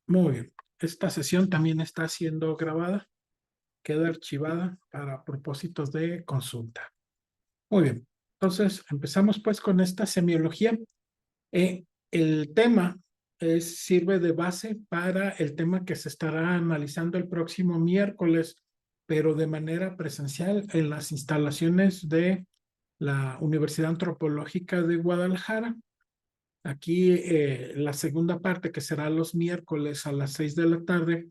Muy bien. Esta sesión también está siendo grabada, queda archivada para propósitos de consulta. Muy bien. Entonces, empezamos pues con esta semiología. El tema sirve de base para el tema que se estará analizando el próximo miércoles, pero de manera presencial en las instalaciones de la Universidad Antropológica de Guadalajara. Aquí la segunda parte, que será los miércoles a las 6 de la tarde,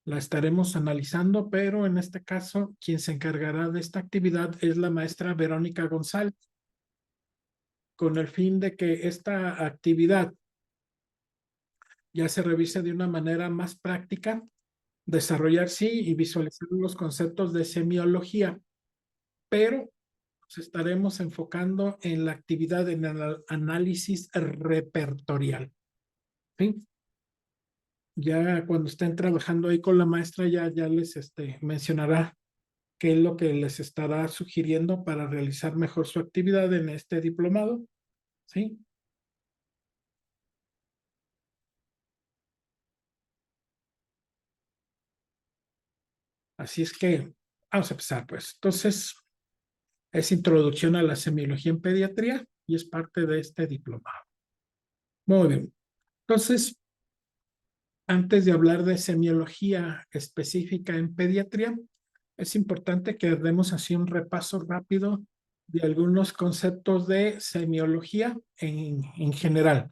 la estaremos analizando, pero en este caso, quien se encargará de esta actividad es la maestra Verónica González, con el fin de que esta actividad ya se revise de una manera más práctica, desarrollar sí y visualizar los conceptos de semiología, pero nos estaremos enfocando en la actividad en el análisis repertorial. ¿Sí? Ya cuando estén trabajando ahí con la maestra, ya les mencionará qué es lo que les estará sugiriendo para realizar mejor su actividad en este diplomado, ¿sí? Así es que vamos a empezar, pues. Entonces, es introducción a la semiología en pediatría y es parte de este diplomado. Muy bien. Entonces, antes de hablar de semiología específica en pediatría, es importante que demos así un repaso rápido de algunos conceptos de semiología en general.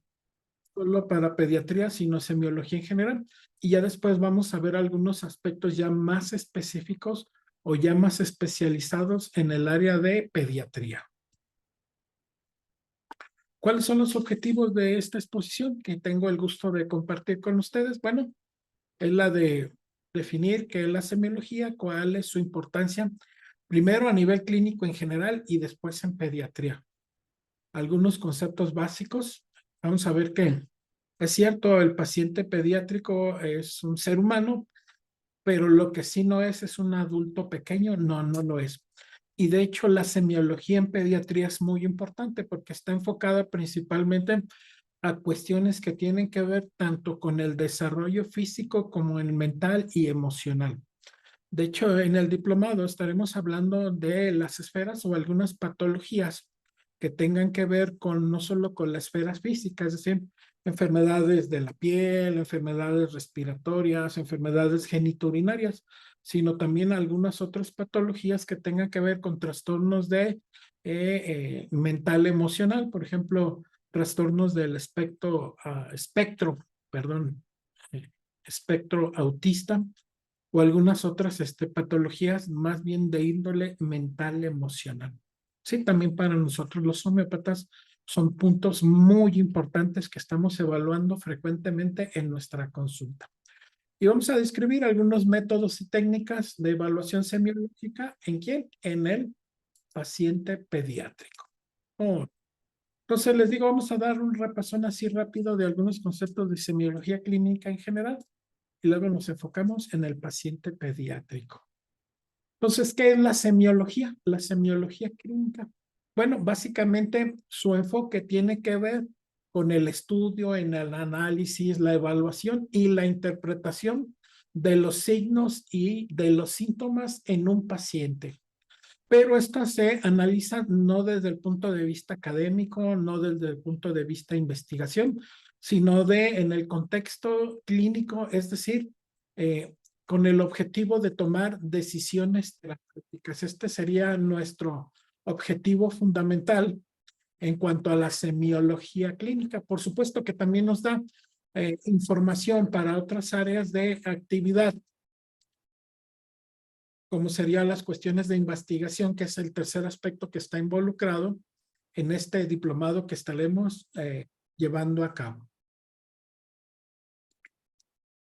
Solo para pediatría, sino semiología en general. Y ya después vamos a ver algunos aspectos ya más específicos o ya más especializados en el área de pediatría. ¿Cuáles son los objetivos de esta exposición que tengo el gusto de compartir con ustedes? Bueno, es la de definir qué es la semiología, cuál es su importancia, primero a nivel clínico en general y después en pediatría. Algunos conceptos básicos. Vamos a ver que es cierto, el paciente pediátrico es un ser humano, pero lo que sí no es un adulto pequeño, no lo es. Y de hecho, la semiología en pediatría es muy importante porque está enfocada principalmente a cuestiones que tienen que ver tanto con el desarrollo físico como el mental y emocional. De hecho, en el diplomado estaremos hablando de las esferas o algunas patologías que tengan que ver con no solo con la esfera física, es decir, enfermedades de la piel, enfermedades respiratorias, enfermedades genitourinarias, sino también algunas otras patologías que tengan que ver con trastornos de mental emocional, por ejemplo, trastornos del perdón, eh, espectro autista, o algunas otras patologías más bien de índole mental emocional. Sí, también para nosotros los homeópatas son puntos muy importantes que estamos evaluando frecuentemente en nuestra consulta. Y vamos a describir algunos métodos y técnicas de evaluación semiológica. ¿En quién? En el paciente pediátrico. Oh. Entonces les digo, vamos a dar un repasón así rápido de algunos conceptos de semiología clínica en general y luego nos enfocamos en el paciente pediátrico. Entonces, ¿qué es la semiología? La semiología clínica. Bueno, básicamente su enfoque tiene que ver con el estudio, en el análisis, la evaluación y la interpretación de los signos y de los síntomas en un paciente. Pero esto se analiza no desde el punto de vista académico, no desde el punto de vista de investigación, sino en el contexto clínico, es decir, con el objetivo de tomar decisiones terapéuticas. Este sería nuestro objetivo fundamental en cuanto a la semiología clínica. Por supuesto que también nos da información para otras áreas de actividad, como serían las cuestiones de investigación, que es el tercer aspecto que está involucrado en este diplomado que estaremos llevando a cabo.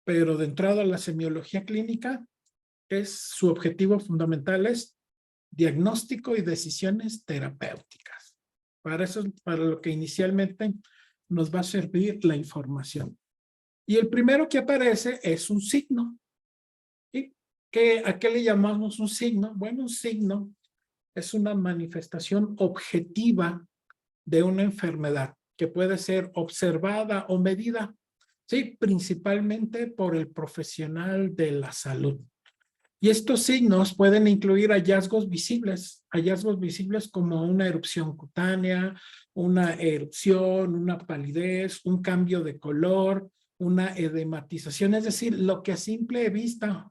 Pero de entrada a la semiología clínica, su objetivo fundamental es diagnóstico y decisiones terapéuticas. Para eso, para lo que inicialmente nos va a servir la información. Y el primero que aparece es un signo. ¿Sí? ¿A qué le llamamos un signo? Bueno, un signo es una manifestación objetiva de una enfermedad que puede ser observada o medida. Sí, principalmente por el profesional de la salud. Y estos signos pueden incluir hallazgos visibles como una erupción cutánea, una erupción, una palidez, un cambio de color, una edematización, es decir, lo que a simple vista,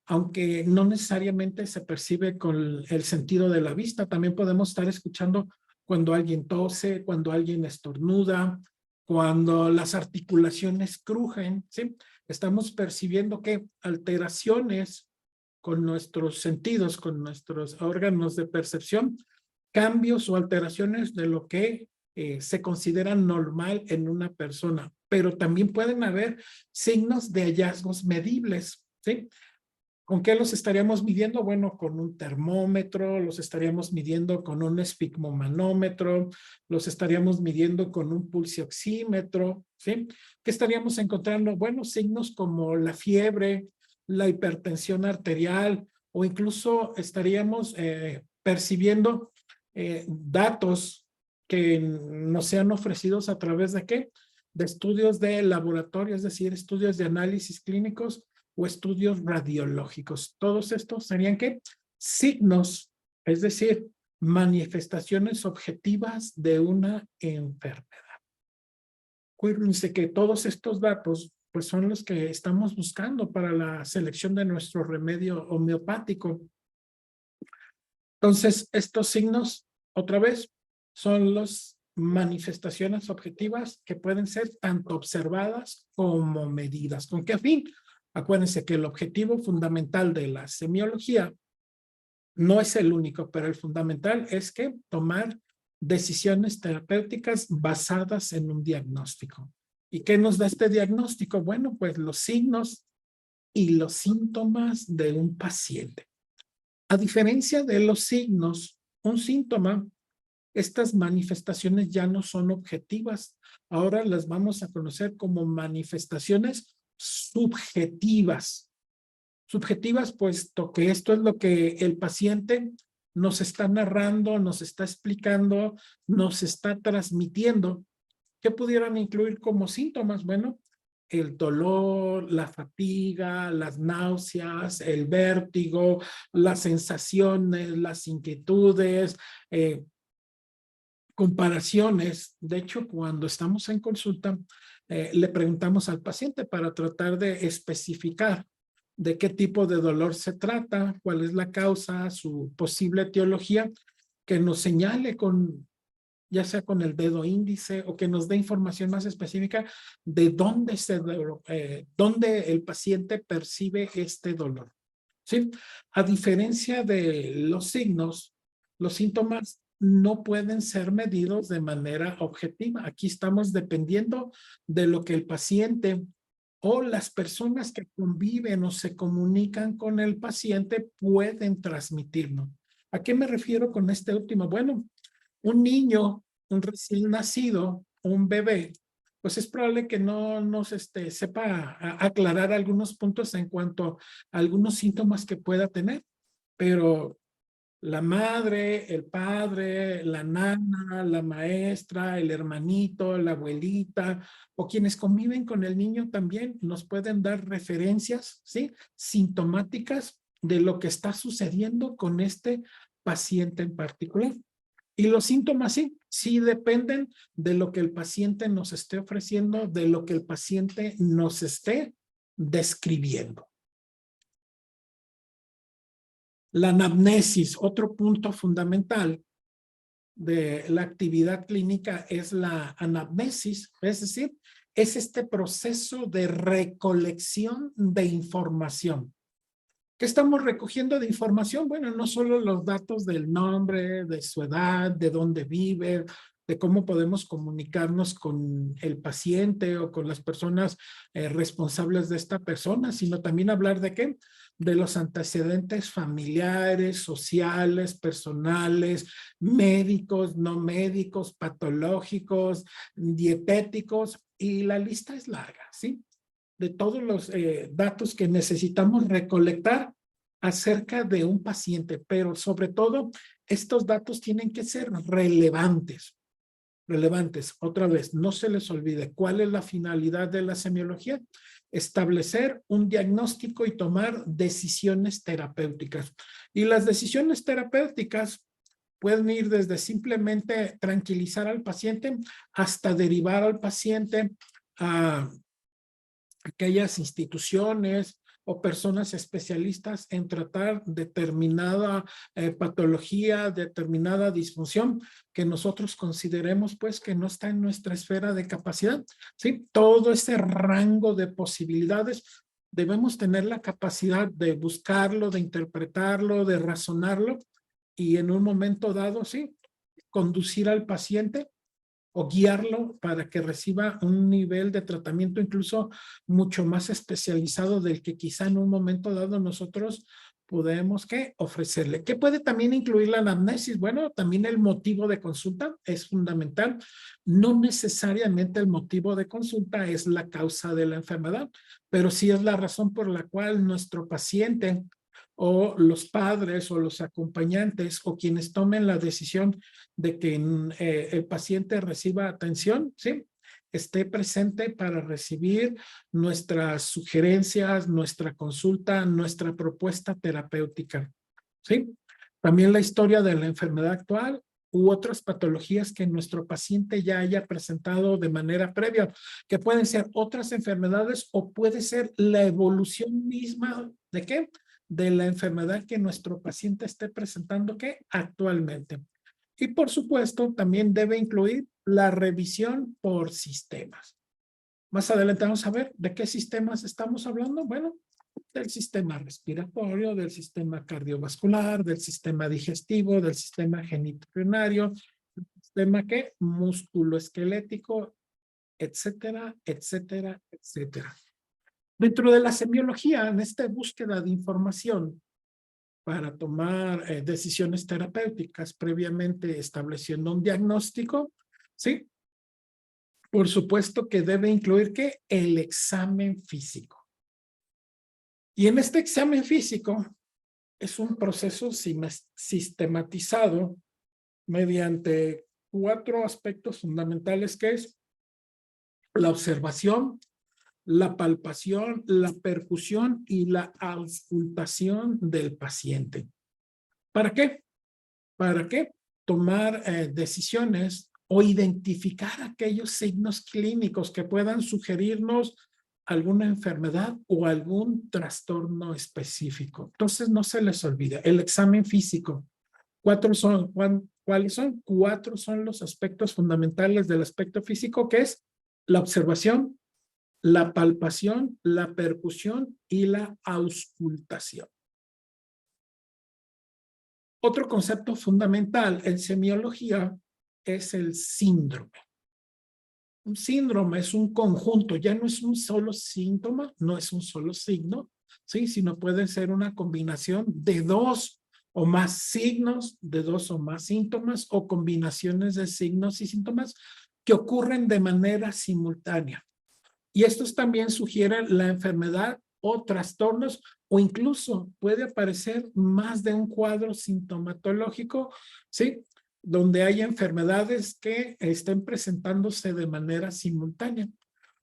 aunque no necesariamente se percibe con el sentido de la vista, también podemos estar escuchando cuando alguien tose, cuando alguien estornuda, cuando las articulaciones crujen, ¿sí? Estamos percibiendo que alteraciones con nuestros sentidos, con nuestros órganos de percepción, cambios o alteraciones de lo que se considera normal en una persona, pero también pueden haber signos de hallazgos medibles, ¿sí? ¿Con qué los estaríamos midiendo? Bueno, con un termómetro, los estaríamos midiendo con un esfigmomanómetro, los estaríamos midiendo con un pulsioxímetro, ¿sí? ¿Qué estaríamos encontrando? Bueno, signos como la fiebre, la hipertensión arterial, o incluso estaríamos percibiendo datos que nos sean ofrecidos a través de ¿qué? De estudios de laboratorio, es decir, estudios de análisis clínicos o estudios radiológicos. Todos estos serían ¿qué? Signos, es decir, manifestaciones objetivas de una enfermedad. Acuérdense que todos estos datos pues son los que estamos buscando para la selección de nuestro remedio homeopático. Entonces, estos signos, otra vez, son las manifestaciones objetivas que pueden ser tanto observadas como medidas. ¿Con qué fin? Acuérdense que el objetivo fundamental de la semiología no es el único, pero el fundamental es que tomar decisiones terapéuticas basadas en un diagnóstico. ¿Y qué nos da este diagnóstico? Bueno, pues los signos y los síntomas de un paciente. A diferencia de los signos, un síntoma, estas manifestaciones ya no son objetivas. Ahora las vamos a conocer como manifestaciones subjetivas. Subjetivas, puesto que esto es lo que el paciente nos está narrando, nos está explicando, nos está transmitiendo. ¿Qué pudieran incluir como síntomas? Bueno, el dolor, la fatiga, las náuseas, el vértigo, las sensaciones, las inquietudes, comparaciones. De hecho, cuando estamos en consulta, le preguntamos al paciente para tratar de especificar de qué tipo de dolor se trata, cuál es la causa, su posible etiología, que nos señale con ya sea con el dedo índice o que nos dé información más específica de dónde el paciente percibe este dolor. ¿Sí? A diferencia de los signos, los síntomas no pueden ser medidos de manera objetiva. Aquí estamos dependiendo de lo que el paciente o las personas que conviven o se comunican con el paciente pueden transmitirnos. ¿A qué me refiero con este último? Bueno, un niño, un recién nacido, un bebé, pues es probable que no nos sepa aclarar algunos puntos en cuanto a algunos síntomas que pueda tener, pero la madre, el padre, la nana, la maestra, el hermanito, la abuelita o quienes conviven con el niño también nos pueden dar referencias, ¿sí? Sintomáticas de lo que está sucediendo con este paciente en particular. Y los síntomas sí dependen de lo que el paciente nos esté ofreciendo, de lo que el paciente nos esté describiendo. La anamnesis, otro punto fundamental de la actividad clínica es la anamnesis, es decir, es este proceso de recolección de información. ¿Qué estamos recogiendo de información? Bueno, no solo los datos del nombre, de su edad, de dónde vive, de cómo podemos comunicarnos con el paciente o con las personas responsables de esta persona, sino también hablar de qué? De los antecedentes familiares, sociales, personales, médicos, no médicos, patológicos, dietéticos, y la lista es larga, ¿sí? De todos los datos que necesitamos recolectar acerca de un paciente, pero sobre todo estos datos tienen que ser relevantes. relevantes. Otra vez, no se les olvide cuál es la finalidad de la semiología. Establecer un diagnóstico y tomar decisiones terapéuticas. Y las decisiones terapéuticas pueden ir desde simplemente tranquilizar al paciente hasta derivar al paciente a aquellas instituciones o personas especialistas en tratar determinada patología, determinada disfunción que nosotros consideremos pues que no está en nuestra esfera de capacidad. ¿Sí? Todo ese rango de posibilidades debemos tener la capacidad de buscarlo, de interpretarlo, de razonarlo y en un momento dado, sí, conducir al paciente o guiarlo para que reciba un nivel de tratamiento incluso mucho más especializado del que quizá en un momento dado nosotros podemos ofrecerle. ¿Qué puede también incluir la anamnesis? Bueno, también el motivo de consulta es fundamental. No necesariamente el motivo de consulta es la causa de la enfermedad, pero sí es la razón por la cual nuestro paciente o los padres o los acompañantes o quienes tomen la decisión de que el paciente reciba atención, ¿sí? Esté presente para recibir nuestras sugerencias, nuestra consulta, nuestra propuesta terapéutica, ¿sí? También la historia de la enfermedad actual u otras patologías que nuestro paciente ya haya presentado de manera previa, que pueden ser otras enfermedades o puede ser la evolución misma ¿de qué? De la enfermedad que nuestro paciente esté presentando ¿qué? Actualmente. Y por supuesto, también debe incluir la revisión por sistemas. Más adelante vamos a ver de qué sistemas estamos hablando. Bueno, del sistema respiratorio, del sistema cardiovascular, del sistema digestivo, del sistema genitourinario, del sistema ¿qué? Musculoesquelético, etcétera, etcétera, etcétera. Dentro de la semiología, en esta búsqueda de información, para tomar decisiones terapéuticas previamente estableciendo un diagnóstico, ¿sí? Por supuesto que debe incluir ¿qué? El examen físico. Y en este examen físico es un proceso sistematizado mediante 4 aspectos fundamentales que es la observación, la palpación, la percusión y la auscultación del paciente. ¿Para qué? ¿Para qué? Tomar decisiones o identificar aquellos signos clínicos que puedan sugerirnos alguna enfermedad o algún trastorno específico. Entonces, no se les olvide, el examen físico. ¿Cuáles son? 4 son los aspectos fundamentales del aspecto físico, que es la observación, la palpación, la percusión y la auscultación. Otro concepto fundamental en semiología es el síndrome. Un síndrome es un conjunto, ya no es un solo síntoma, no es un solo signo, ¿sí? Sino puede ser una combinación de 2 o más signos, de 2 o más síntomas o combinaciones de signos y síntomas que ocurren de manera simultánea. Y estos también sugieren la enfermedad o trastornos o incluso puede aparecer más de un cuadro sintomatológico, ¿sí? Donde hay enfermedades que estén presentándose de manera simultánea.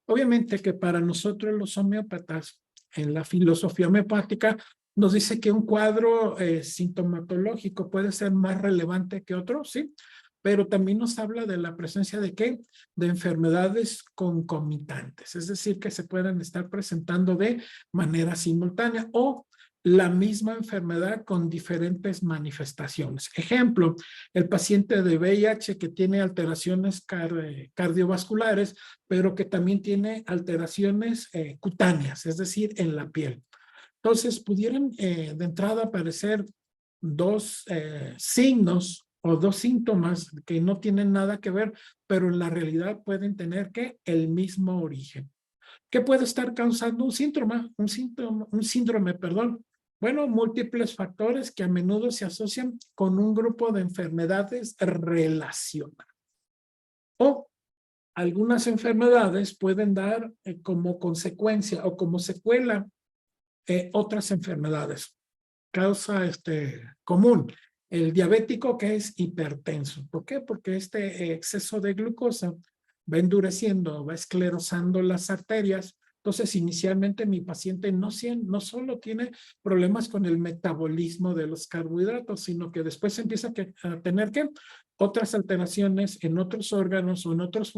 Obviamente que para nosotros los homeópatas, en la filosofía homeopática, nos dice que un cuadro sintomatológico puede ser más relevante que otro, ¿sí? Pero también nos habla de la presencia de ¿qué? De enfermedades concomitantes, es decir, que se puedan estar presentando de manera simultánea o la misma enfermedad con diferentes manifestaciones. Ejemplo, el paciente de VIH que tiene alteraciones cardiovasculares, pero que también tiene alteraciones cutáneas, es decir, en la piel. Entonces, pudieran de entrada aparecer 2 signos o 2 síntomas que no tienen nada que ver, pero en la realidad pueden tener ¿qué? El mismo origen. ¿Qué puede estar causando un síndrome? Un síndrome, perdón. Bueno, múltiples factores que a menudo se asocian con un grupo de enfermedades relacionadas. O algunas enfermedades pueden dar como consecuencia o como secuela otras enfermedades. Causa común. El diabético que es hipertenso. ¿Por qué? Porque este exceso de glucosa va endureciendo, va esclerosando las arterias. Entonces, inicialmente mi paciente no solo tiene problemas con el metabolismo de los carbohidratos, sino que después empieza a tener que otras alteraciones en otros órganos o en otros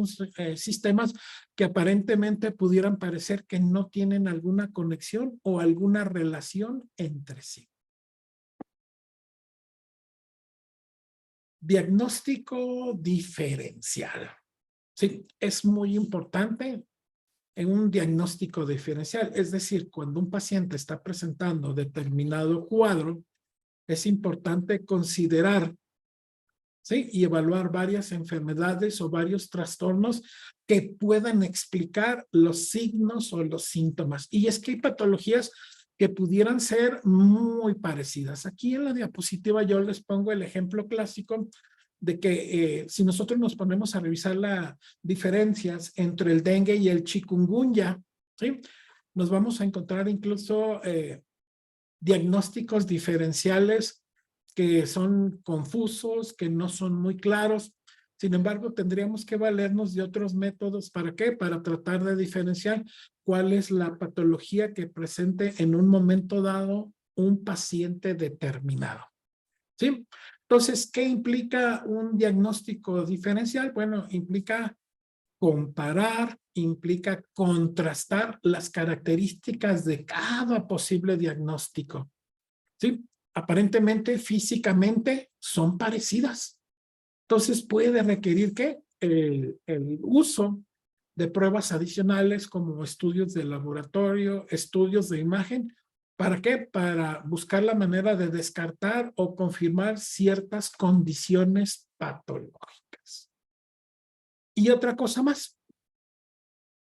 sistemas que aparentemente pudieran parecer que no tienen alguna conexión o alguna relación entre sí. Diagnóstico diferencial. Sí, es muy importante en un diagnóstico diferencial. Es decir, cuando un paciente está presentando determinado cuadro, es importante considerar, ¿sí? Y evaluar varias enfermedades o varios trastornos que puedan explicar los signos o los síntomas. Y es que hay patologías que pudieran ser muy parecidas. Aquí en la diapositiva yo les pongo el ejemplo clásico de que si nosotros nos ponemos a revisar las diferencias entre el dengue y el chikungunya, ¿sí? Nos vamos a encontrar incluso diagnósticos diferenciales que son confusos, que no son muy claros. Sin embargo, tendríamos que valernos de otros métodos. ¿Para qué? Para tratar de diferenciar cuál es la patología que presente en un momento dado un paciente determinado. ¿Sí? Entonces, ¿qué implica un diagnóstico diferencial? Bueno, implica comparar, implica contrastar las características de cada posible diagnóstico. ¿Sí? Aparentemente, físicamente, son parecidas. Entonces, puede requerir que el uso de pruebas adicionales como estudios de laboratorio, estudios de imagen. ¿Para qué? Para buscar la manera de descartar o confirmar ciertas condiciones patológicas. Y otra cosa más,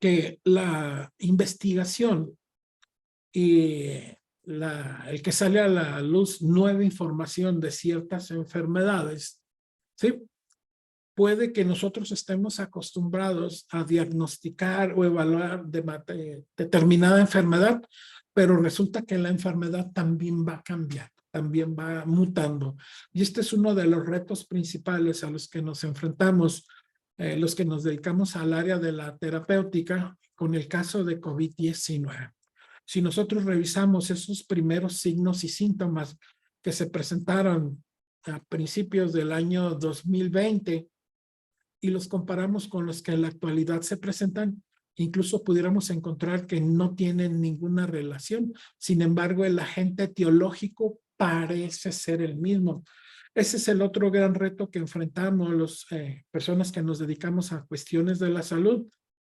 que la investigación y el que sale a la luz nueva información de ciertas enfermedades, ¿sí? Puede que nosotros estemos acostumbrados a diagnosticar o evaluar determinada enfermedad, pero resulta que la enfermedad también va cambiando, también va mutando. Y este es uno de los retos principales a los que nos enfrentamos, los que nos dedicamos al área de la terapéutica con el caso de COVID-19. Si nosotros revisamos esos primeros signos y síntomas que se presentaron a principios del año 2020 y los comparamos con los que en la actualidad se presentan, incluso pudiéramos encontrar que no tienen ninguna relación. Sin embargo, el agente etiológico parece ser el mismo. Ese es el otro gran reto que enfrentamos las personas que nos dedicamos a cuestiones de la salud,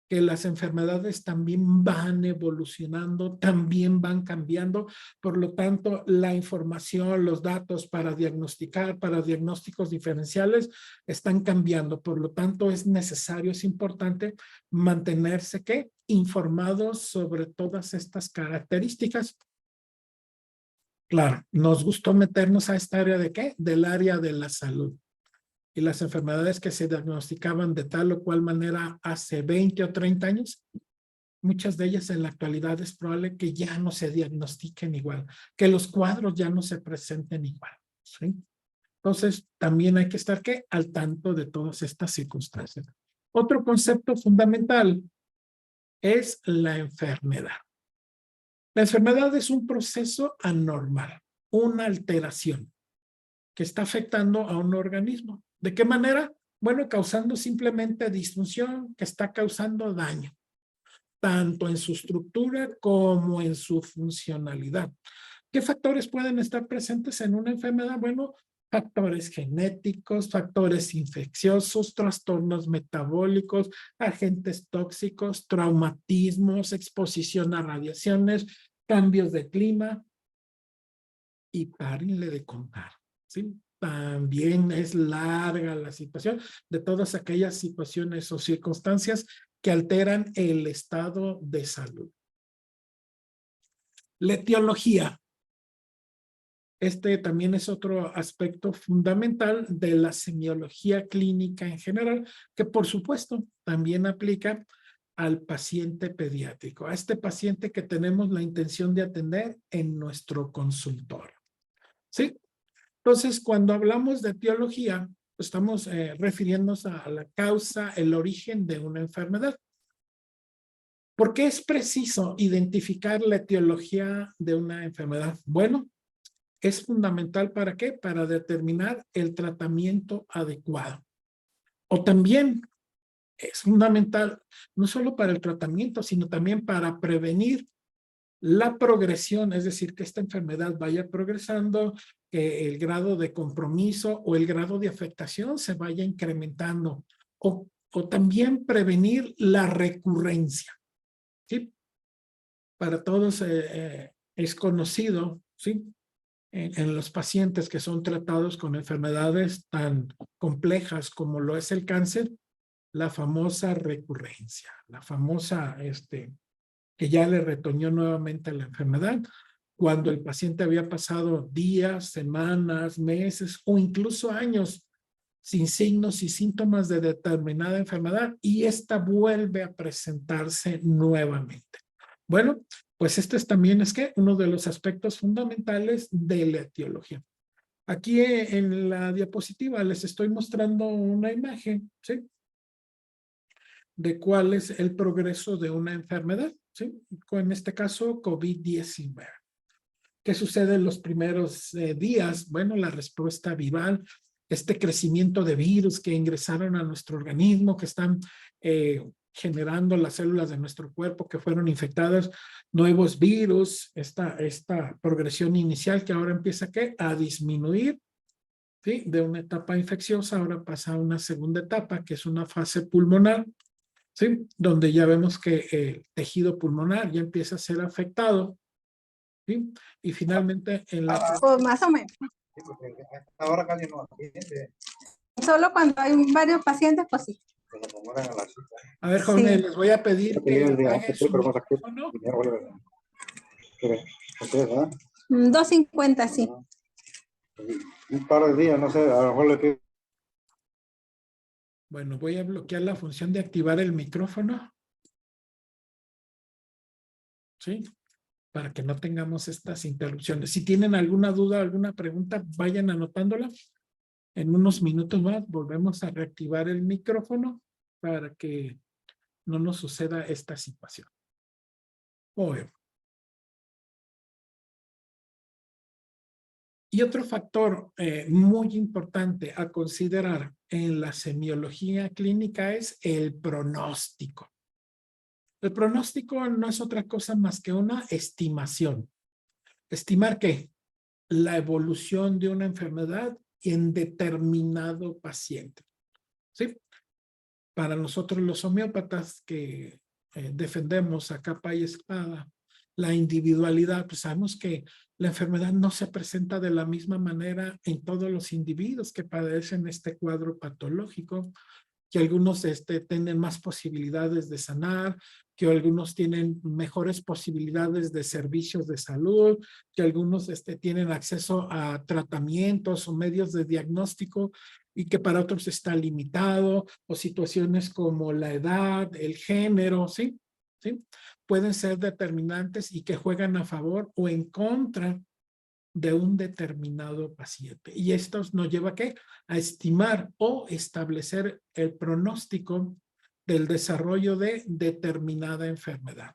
que las enfermedades también van evolucionando, también van cambiando. Por lo tanto, la información, los datos para diagnosticar, para diagnósticos diferenciales, están cambiando. Por lo tanto, es necesario, es importante mantenerse ¿qué? Informados sobre todas estas características. Claro, nos gustó meternos a esta área de ¿qué? Del área de la salud. Y las enfermedades que se diagnosticaban de tal o cual manera hace 20 o 30 años, muchas de ellas en la actualidad es probable que ya no se diagnostiquen igual, que los cuadros ya no se presenten igual. ¿Sí? Entonces, también hay que estar ¿qué? Al tanto de todas estas circunstancias. Otro concepto fundamental es la enfermedad. La enfermedad es un proceso anormal, una alteración que está afectando a un organismo. ¿De qué manera? Bueno, causando simplemente disfunción, que está causando daño, tanto en su estructura como en su funcionalidad. ¿Qué factores pueden estar presentes en una enfermedad? Bueno, factores genéticos, factores infecciosos, trastornos metabólicos, agentes tóxicos, traumatismos, exposición a radiaciones, cambios de clima, y párenle de contar, ¿sí? También es larga la situación de todas aquellas situaciones o circunstancias que alteran el estado de salud. La etiología. Este también es otro aspecto fundamental de la semiología clínica en general, que por supuesto también aplica al paciente pediátrico, a este paciente que tenemos la intención de atender en nuestro consultorio. ¿Sí? Entonces, cuando hablamos de etiología, estamos refiriéndonos a la causa, el origen de una enfermedad. ¿Por qué es preciso identificar la etiología de una enfermedad? Bueno, es fundamental ¿para qué? Para determinar el tratamiento adecuado. O también es fundamental no solo para el tratamiento, sino también para prevenir la progresión, es decir, que esta enfermedad vaya progresando, que el grado de compromiso o el grado de afectación se vaya incrementando, o también prevenir la recurrencia, ¿sí? Para todos es conocido, ¿sí? En los pacientes que son tratados con enfermedades tan complejas como lo es el cáncer, la famosa recurrencia, la famosa, que ya le retoñó nuevamente la enfermedad, cuando el paciente había pasado días, semanas, meses o incluso años sin signos y síntomas de determinada enfermedad y esta vuelve a presentarse nuevamente. Bueno, pues este es también que uno de los aspectos fundamentales de la etiología. Aquí en la diapositiva les estoy mostrando una imagen, ¿sí? De cuál es el progreso de una enfermedad, ¿sí? En este caso, COVID-19. ¿Qué sucede en los primeros días? Bueno, la respuesta viral, este crecimiento de virus que ingresaron a nuestro organismo, que están generando las células de nuestro cuerpo que fueron infectadas, nuevos virus, esta progresión inicial que ahora empieza ¿qué? A disminuir, ¿sí? De una etapa infecciosa, ahora pasa a una segunda etapa, que es una fase pulmonar, ¿sí? Donde ya vemos que el tejido pulmonar ya empieza a ser afectado, ¿sí? Y finalmente en la... Pues más o menos. Ahora casi no atiende. Solo cuando hay varios pacientes, pues sí. A ver, jóvenes, Sí. les voy a pedir que apaguen su Pero micrófono. ¿verdad? 250, sí. Un par de días, no sé, a lo mejor le pido. Bueno, voy a bloquear la función de activar el micrófono. ¿Sí? Para que no tengamos estas interrupciones. Si tienen alguna duda, alguna pregunta, vayan anotándola. En unos minutos más volvemos a reactivar el micrófono para que no nos suceda esta situación. Bueno. Y otro factor muy importante a considerar en la semiología clínica es el pronóstico. El pronóstico no es otra cosa más que una estimación. ¿Estimar qué? La evolución de una enfermedad en determinado paciente. ¿Sí? Para nosotros los homeópatas que defendemos a capa y espada la individualidad, pues sabemos que la enfermedad no se presenta de la misma manera en todos los individuos que padecen este cuadro patológico, que algunos tienen más posibilidades de sanar, que algunos tienen mejores posibilidades de servicios de salud, que algunos tienen acceso a tratamientos o medios de diagnóstico y que para otros está limitado, o situaciones como la edad, el género, ¿sí? ¿Sí? Pueden ser determinantes y que juegan a favor o en contra de un determinado paciente. Y esto nos lleva ¿a qué? A estimar o establecer el pronóstico del desarrollo de determinada enfermedad.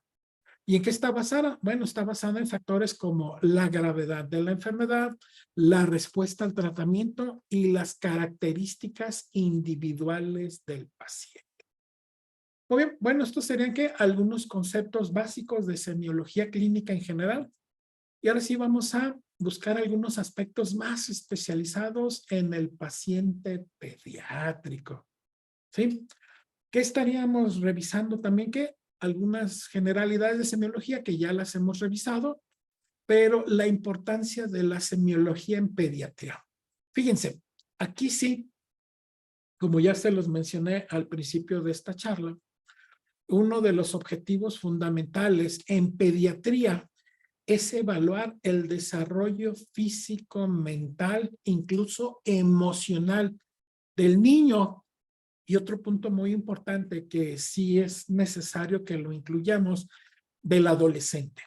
¿Y en qué está basada? Bueno, está basada en factores como la gravedad de la enfermedad, la respuesta al tratamiento y las características individuales del paciente. Muy bien, bueno, estos serían ¿qué? Algunos conceptos básicos de semiología clínica en general. Y ahora sí vamos a buscar algunos aspectos más especializados en el paciente pediátrico. ¿Sí? ¿Qué estaríamos revisando también? Que algunas generalidades de semiología que ya las hemos revisado, pero la importancia de la semiología en pediatría. Fíjense, aquí sí, como ya se los mencioné al principio de esta charla, uno de los objetivos fundamentales en pediatría es evaluar el desarrollo físico, mental, incluso emocional del niño. Y otro punto muy importante que sí es necesario que lo incluyamos, del adolescente.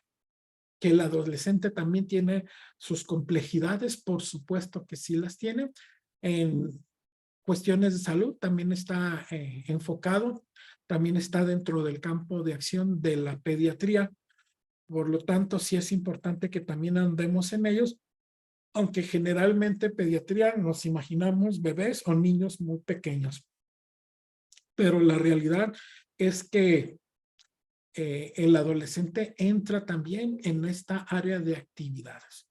que el adolescente también tiene sus complejidades, por supuesto que sí las tiene. En cuestiones de salud también está enfocado, también está dentro del campo de acción de la pediatría. Por lo tanto, sí es importante que también andemos en ellos, aunque generalmente pediatría nos imaginamos bebés o niños muy pequeños. Pero la realidad es que el adolescente entra también en esta área de actividades.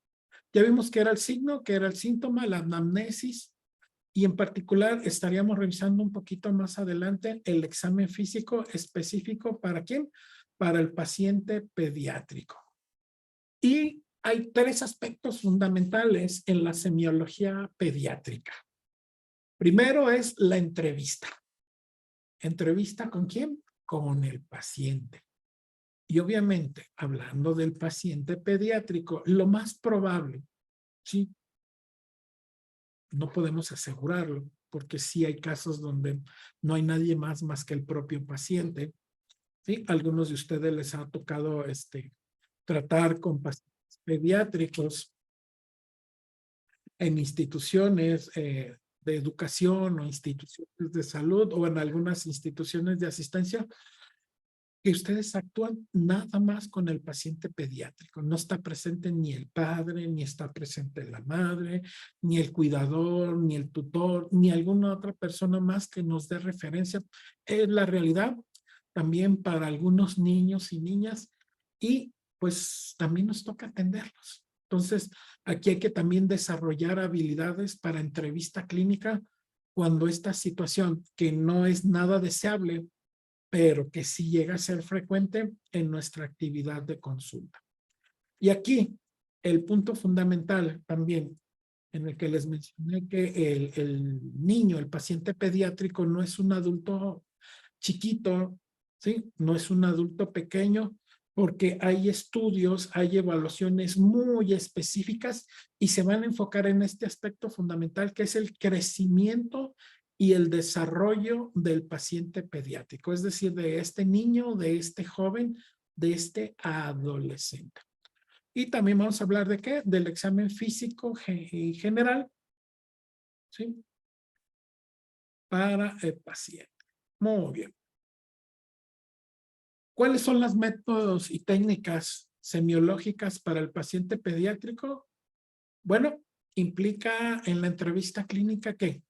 Ya vimos que era el signo, que era el síntoma, la anamnesis, y en particular estaríamos revisando un poquito más adelante el examen físico específico ¿para quién? Para el paciente pediátrico. Y hay 3 aspectos fundamentales en la semiología pediátrica. Primero es la entrevista. ¿Entrevista con quién? Con el paciente. Y obviamente, hablando del paciente pediátrico, lo más probable, sí, no podemos asegurarlo, porque sí hay casos donde no hay nadie más que el propio paciente. ¿Sí? Algunos de ustedes les ha tocado tratar con pacientes pediátricos en instituciones de educación o instituciones de salud o en algunas instituciones de asistencia, que ustedes actúan nada más con el paciente pediátrico. No está presente ni el padre, ni está presente la madre, ni el cuidador, ni el tutor, ni alguna otra persona más que nos dé referencia. Es la realidad también para algunos niños y niñas, y pues también nos toca atenderlos. Entonces, aquí hay que también desarrollar habilidades para entrevista clínica cuando esta situación, que no es nada deseable, pero que sí llega a ser frecuente en nuestra actividad de consulta. Y aquí, el punto fundamental también, en el que les mencioné que el niño, el paciente pediátrico, no es un adulto chiquito, ¿sí? No es un adulto pequeño, porque hay estudios, hay evaluaciones muy específicas y se van a enfocar en este aspecto fundamental que es el crecimiento y el desarrollo del paciente pediátrico, es decir, de este niño, de este joven, de este adolescente. Y también vamos a hablar de ¿qué? Del examen físico general, ¿sí? Para el paciente. Muy bien. ¿Cuáles son los métodos y técnicas semiológicas para el paciente pediátrico? Bueno, implica en la entrevista clínica ¿qué?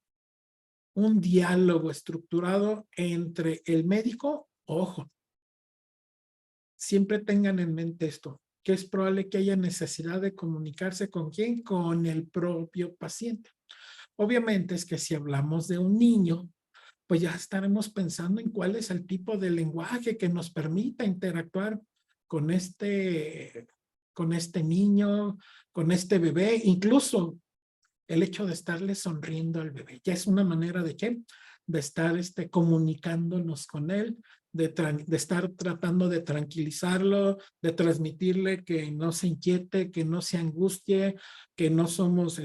Un diálogo estructurado entre el médico, ojo, siempre tengan en mente esto, que es probable que haya necesidad de comunicarse con ¿quién? Con el propio paciente. Obviamente es que si hablamos de un niño, pues ya estaremos pensando en cuál es el tipo de lenguaje que nos permita interactuar con este niño, con este bebé, incluso el hecho de estarle sonriendo al bebé. Ya es una manera de ¿qué? De estar comunicándonos con él, de estar tratando de tranquilizarlo, de transmitirle que no se inquiete, que no se angustie, que no somos,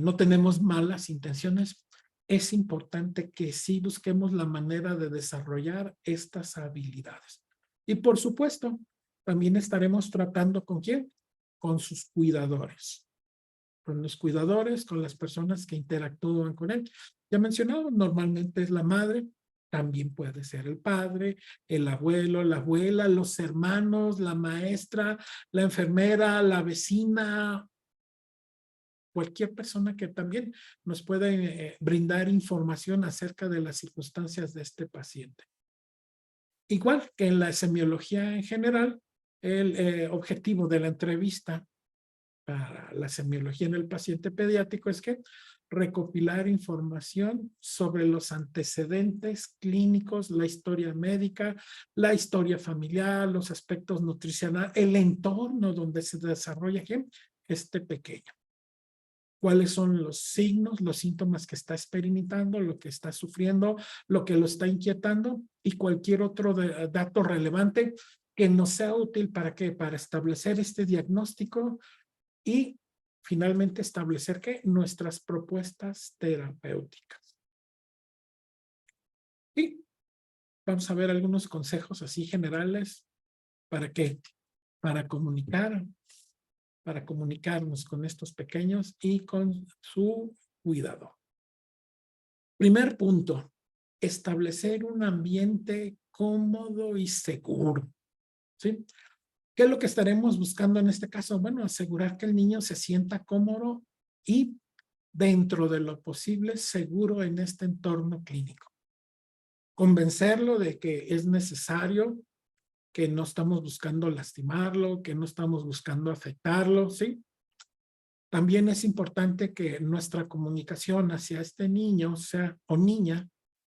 no tenemos malas intenciones. Es importante que sí busquemos la manera de desarrollar estas habilidades. Y por supuesto, también estaremos tratando ¿con quién? Con sus cuidadores. Con los cuidadores, con las personas que interactúan con él. Ya mencionado, normalmente es la madre, también puede ser el padre, el abuelo, la abuela, los hermanos, la maestra, la enfermera, la vecina, cualquier persona que también nos pueda brindar información acerca de las circunstancias de este paciente. Igual que en la semiología en general, el objetivo de la entrevista para la semiología en el paciente pediátrico es que recopilar información sobre los antecedentes clínicos, la historia médica, la historia familiar, los aspectos nutricionales, el entorno donde se desarrolla este pequeño. ¿Cuáles son los signos, los síntomas que está experimentando, lo que está sufriendo, lo que lo está inquietando y cualquier otro dato relevante que nos sea útil para qué? Para establecer este diagnóstico y finalmente establecer ¿qué? Nuestras propuestas terapéuticas. Y vamos a ver algunos consejos así generales para qué, para comunicar para comunicarnos con estos pequeños y con su cuidado. Primer punto, establecer un ambiente cómodo y seguro, ¿sí? ¿Qué es lo que estaremos buscando en este caso? Bueno, asegurar que el niño se sienta cómodo y dentro de lo posible seguro en este entorno clínico. Convencerlo de que es necesario, que no estamos buscando lastimarlo, que no estamos buscando afectarlo, ¿sí? También es importante que nuestra comunicación hacia este niño o niña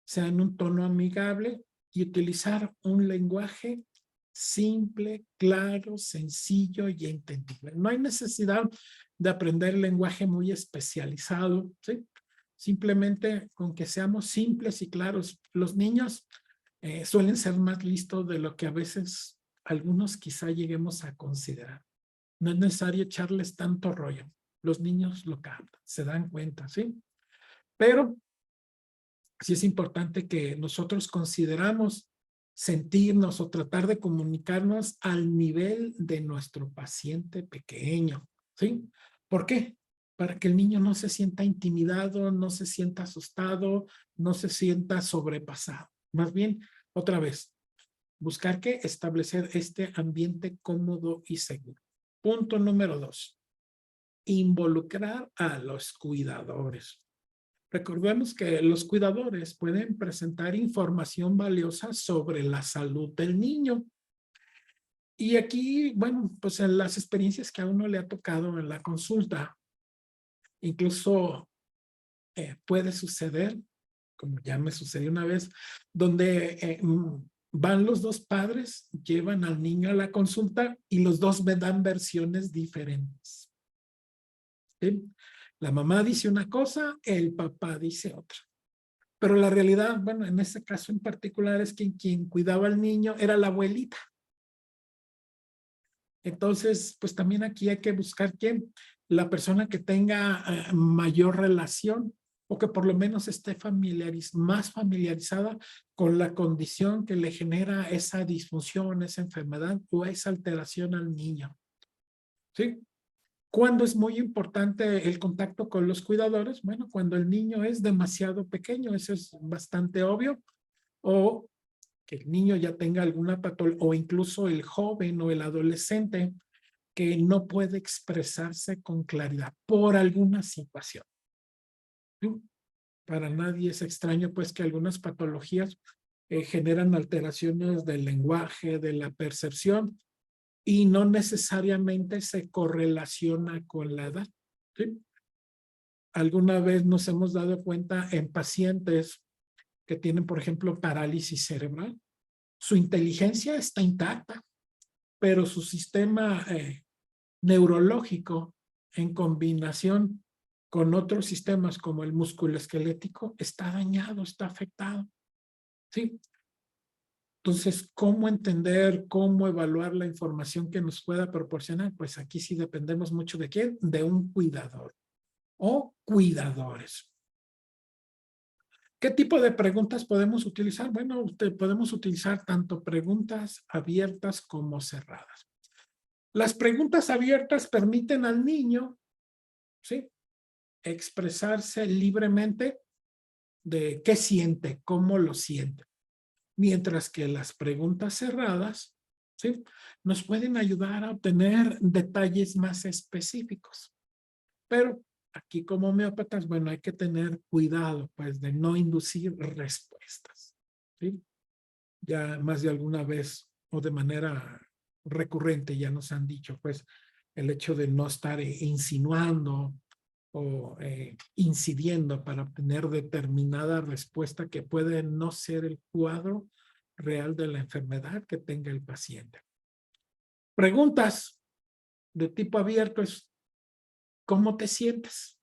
sea en un tono amigable y utilizar un lenguaje simple, claro, sencillo y entendible. No hay necesidad de aprender lenguaje muy especializado, ¿sí? Simplemente con que seamos simples y claros. Los niños suelen ser más listos de lo que a veces algunos quizá lleguemos a considerar. No es necesario echarles tanto rollo. Los niños lo captan, se dan cuenta, ¿sí? Pero sí es importante que nosotros consideramos sentirnos o tratar de comunicarnos al nivel de nuestro paciente pequeño, ¿sí? ¿Por qué? Para que el niño no se sienta intimidado, no se sienta asustado, no se sienta sobrepasado. Más bien, otra vez, buscar que establecer este ambiente cómodo y seguro. Punto número 2. Involucrar a los cuidadores. Recordemos que los cuidadores pueden presentar información valiosa sobre la salud del niño. Y aquí, bueno, pues en las experiencias que a uno le ha tocado en la consulta, incluso puede suceder, como ya me sucedió una vez, donde van los dos padres, llevan al niño a la consulta y los dos me dan versiones diferentes. ¿Sí? La mamá dice una cosa, el papá dice otra. Pero la realidad, bueno, en este caso en particular es que quien cuidaba al niño era la abuelita. Entonces, pues también aquí hay que buscar quién, la persona que tenga mayor relación o que por lo menos esté más familiarizada con la condición que le genera esa disfunción, esa enfermedad o esa alteración al niño. ¿Sí? ¿Cuándo es muy importante el contacto con los cuidadores? Bueno, cuando el niño es demasiado pequeño, eso es bastante obvio, o que el niño ya tenga alguna patología, o incluso el joven o el adolescente que no puede expresarse con claridad por alguna situación. ¿Sí? Para nadie es extraño, pues, que algunas patologías generan alteraciones del lenguaje, de la percepción, y no necesariamente se correlaciona con la edad. ¿Sí? Alguna vez nos hemos dado cuenta en pacientes que tienen, por ejemplo, parálisis cerebral. Su inteligencia está intacta, pero su sistema neurológico en combinación con otros sistemas como el musculoesquelético está dañado, está afectado. ¿Sí? Entonces, ¿cómo entender, cómo evaluar la información que nos pueda proporcionar? Pues aquí sí dependemos mucho de quién, de un cuidador o cuidadores. ¿Qué tipo de preguntas podemos utilizar? Bueno, podemos utilizar tanto preguntas abiertas como cerradas. Las preguntas abiertas permiten al niño, ¿sí?, expresarse libremente de qué siente, cómo lo siente. Mientras que las preguntas cerradas, ¿sí?, nos pueden ayudar a obtener detalles más específicos. Pero aquí como homeópatas, bueno, hay que tener cuidado, pues, de no inducir respuestas, ¿sí? Ya más de alguna vez o de manera recurrente ya nos han dicho, pues, el hecho de no estar insinuando o incidiendo para obtener determinada respuesta que puede no ser el cuadro real de la enfermedad que tenga el paciente. Preguntas de tipo abierto es, ¿cómo te sientes?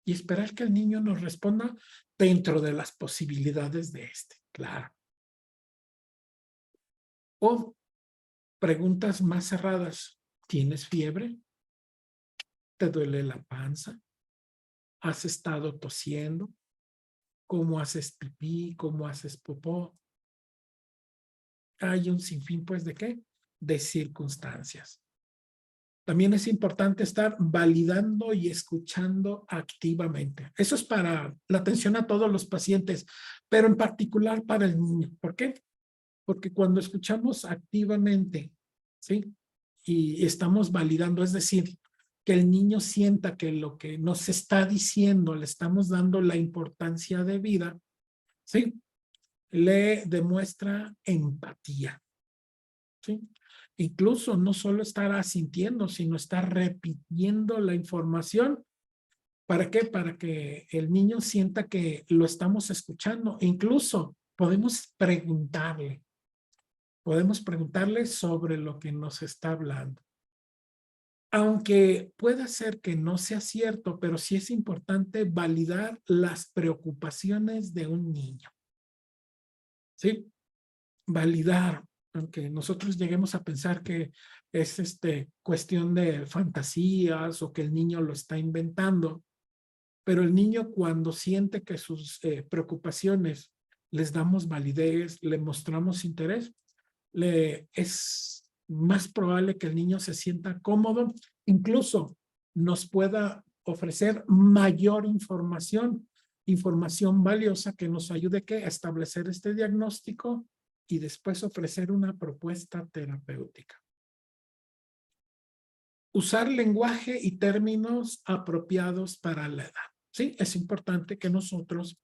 Y esperar que el niño nos responda dentro de las posibilidades de este, claro. O preguntas más cerradas. ¿Tienes fiebre? ¿Te duele la panza? ¿Has estado tosiendo? ¿Cómo haces pipí? ¿Cómo haces popó? Hay un sinfín, pues, ¿de qué? De circunstancias. También es importante estar validando y escuchando activamente. Eso es para la atención a todos los pacientes, pero en particular para el niño. ¿Por qué? Porque cuando escuchamos activamente, ¿sí? Y estamos validando, es decir, que el niño sienta que lo que nos está diciendo le estamos dando la importancia de vida, ¿sí? Le demuestra empatía, ¿sí? Incluso no solo estar asintiendo, sino estar repitiendo la información. ¿Para qué? Para que el niño sienta que lo estamos escuchando. Incluso podemos preguntarle sobre lo que nos está hablando. Aunque pueda ser que no sea cierto, pero sí es importante validar las preocupaciones de un niño. ¿Sí? Validar, aunque nosotros lleguemos a pensar que es cuestión de fantasías o que el niño lo está inventando, pero el niño cuando siente que sus preocupaciones les damos validez, le mostramos interés, es más probable que el niño se sienta cómodo, incluso nos pueda ofrecer mayor información valiosa que nos ayude a establecer este diagnóstico y después ofrecer una propuesta terapéutica. Usar lenguaje y términos apropiados para la edad. Sí, es importante que nosotros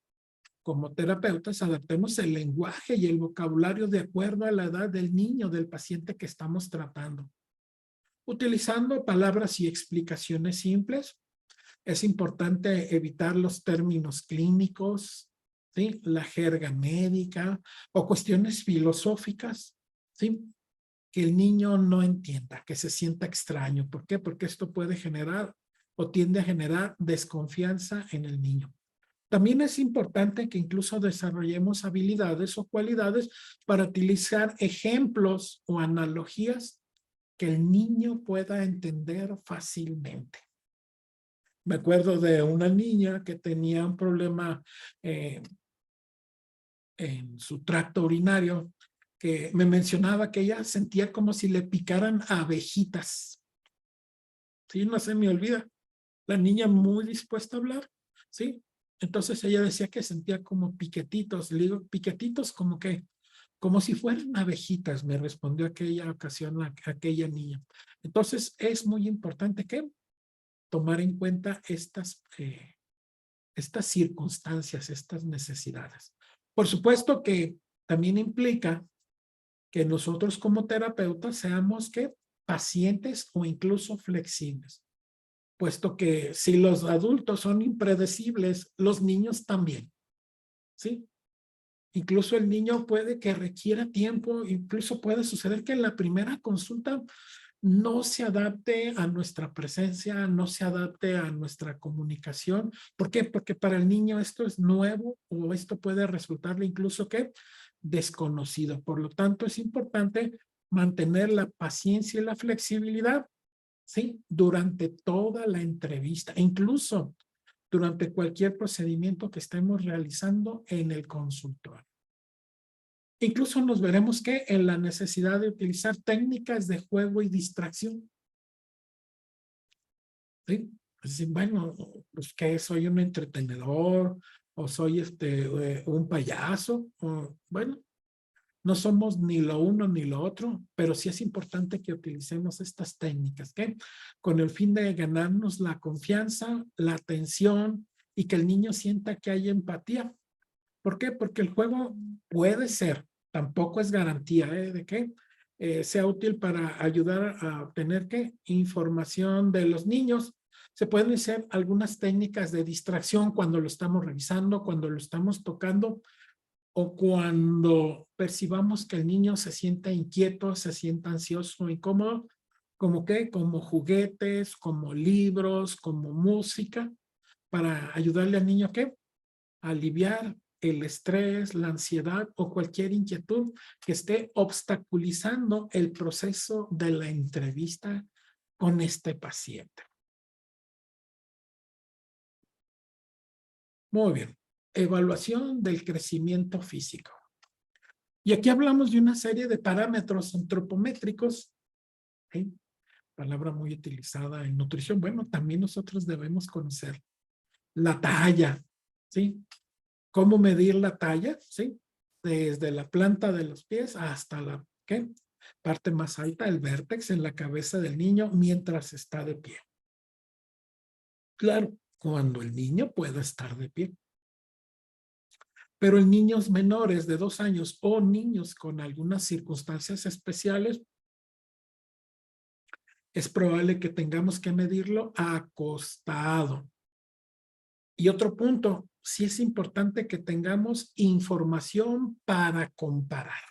como terapeutas adaptemos el lenguaje y el vocabulario de acuerdo a la edad del niño, del paciente que estamos tratando. Utilizando palabras y explicaciones simples, es importante evitar los términos clínicos, ¿sí? La jerga médica o cuestiones filosóficas, ¿sí? Que el niño no entienda, que se sienta extraño. ¿Por qué? Porque esto puede generar o tiende a generar desconfianza en el niño. También es importante que incluso desarrollemos habilidades o cualidades para utilizar ejemplos o analogías que el niño pueda entender fácilmente. Me acuerdo de una niña que tenía un problema en su tracto urinario, que me mencionaba que ella sentía como si le picaran abejitas. Sí, no se me olvida. La niña muy dispuesta a hablar, ¿sí? Entonces ella decía que sentía como piquetitos. Le digo, piquetitos como que, como si fueran abejitas, me respondió aquella ocasión aquella niña. Entonces es muy importante que tomar en cuenta estas circunstancias, estas necesidades. Por supuesto que también implica que nosotros como terapeutas seamos que pacientes o incluso flexibles, puesto que si los adultos son impredecibles, los niños también, ¿sí? Incluso el niño puede que requiera tiempo, incluso puede suceder que en la primera consulta no se adapte a nuestra presencia, no se adapte a nuestra comunicación. ¿Por qué? Porque para el niño esto es nuevo o esto puede resultarle incluso que desconocido. Por lo tanto, es importante mantener la paciencia y la flexibilidad, ¿sí? Durante toda la entrevista, incluso durante cualquier procedimiento que estemos realizando en el consultorio. Incluso nos veremos que en la necesidad de utilizar técnicas de juego y distracción. ¿Sí? Es decir, bueno, pues que soy un entretenedor o soy un payaso. O, bueno, no somos ni lo uno ni lo otro, pero sí es importante que utilicemos estas técnicas, ¿qué? Con el fin de ganarnos la confianza, la atención y que el niño sienta que hay empatía. ¿Por qué? Porque el juego puede ser, tampoco es garantía de que sea útil para ayudar a obtener ¿qué? Información de los niños. Se pueden hacer algunas técnicas de distracción cuando lo estamos revisando, cuando lo estamos tocando o cuando percibamos que el niño se sienta inquieto, se sienta ansioso, incómodo, como que, como juguetes, como libros, como música, para ayudarle al niño ¿qué? A aliviar el estrés, la ansiedad o cualquier inquietud que esté obstaculizando el proceso de la entrevista con este paciente. Muy bien. Evaluación del crecimiento físico. Y aquí hablamos de una serie de parámetros antropométricos, ¿sí? palabra muy utilizada en nutrición. Bueno, también nosotros debemos conocer la talla, ¿sí? ¿Cómo medir la talla? ¿Sí? Desde la planta de los pies hasta la, ¿qué? Parte más alta, el vértex en la cabeza del niño mientras está de pie. Claro, cuando el niño pueda estar de pie. Pero en niños menores de 2 años o niños con algunas circunstancias especiales, es probable que tengamos que medirlo acostado. Y otro punto, sí es importante que tengamos información para comparar.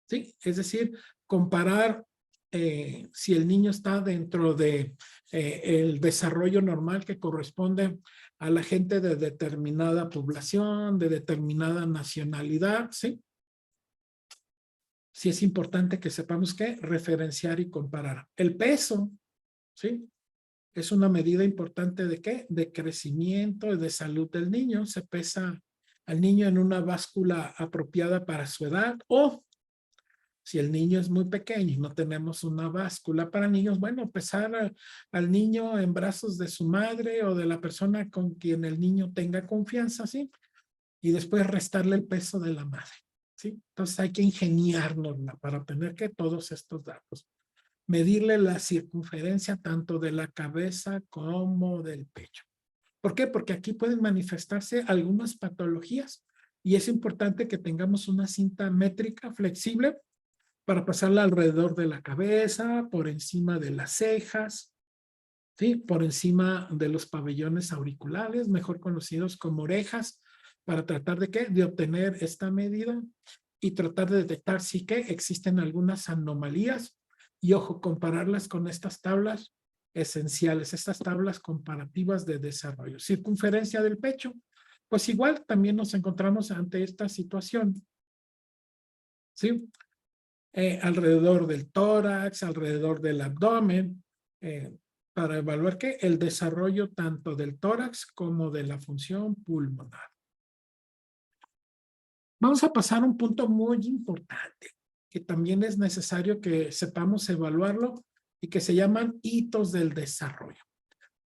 ¿Sí? Es decir, comparar si el niño está dentro de el desarrollo normal que corresponde a la gente de determinada población, de determinada nacionalidad, ¿sí? Sí es importante que sepamos qué referenciar y comparar. El peso, ¿sí? Es una medida importante de qué? De crecimiento y de salud del niño. Se pesa al niño en una báscula apropiada para su edad o si el niño es muy pequeño y no tenemos una báscula para niños, bueno, pesar al niño en brazos de su madre o de la persona con quien el niño tenga confianza, ¿sí? Y después restarle el peso de la madre, ¿sí? Entonces hay que ingeniárnosla para obtener que todos estos datos. Medirle la circunferencia tanto de la cabeza como del pecho. ¿Por qué? Porque aquí pueden manifestarse algunas patologías y es importante que tengamos una cinta métrica flexible para pasarla alrededor de la cabeza, por encima de las cejas, ¿sí? Por encima de los pabellones auriculares, mejor conocidos como orejas, para tratar de ¿qué? De obtener esta medida y tratar de detectar si que existen algunas anomalías y ojo, compararlas con estas tablas esenciales, estas tablas comparativas de desarrollo. Circunferencia del pecho, pues igual también nos encontramos ante esta situación, ¿sí? Alrededor del tórax, alrededor del abdomen, para evaluar ¿qué? El desarrollo tanto del tórax como de la función pulmonar. Vamos a pasar a un punto muy importante, que también es necesario que sepamos evaluarlo y que se llaman hitos del desarrollo.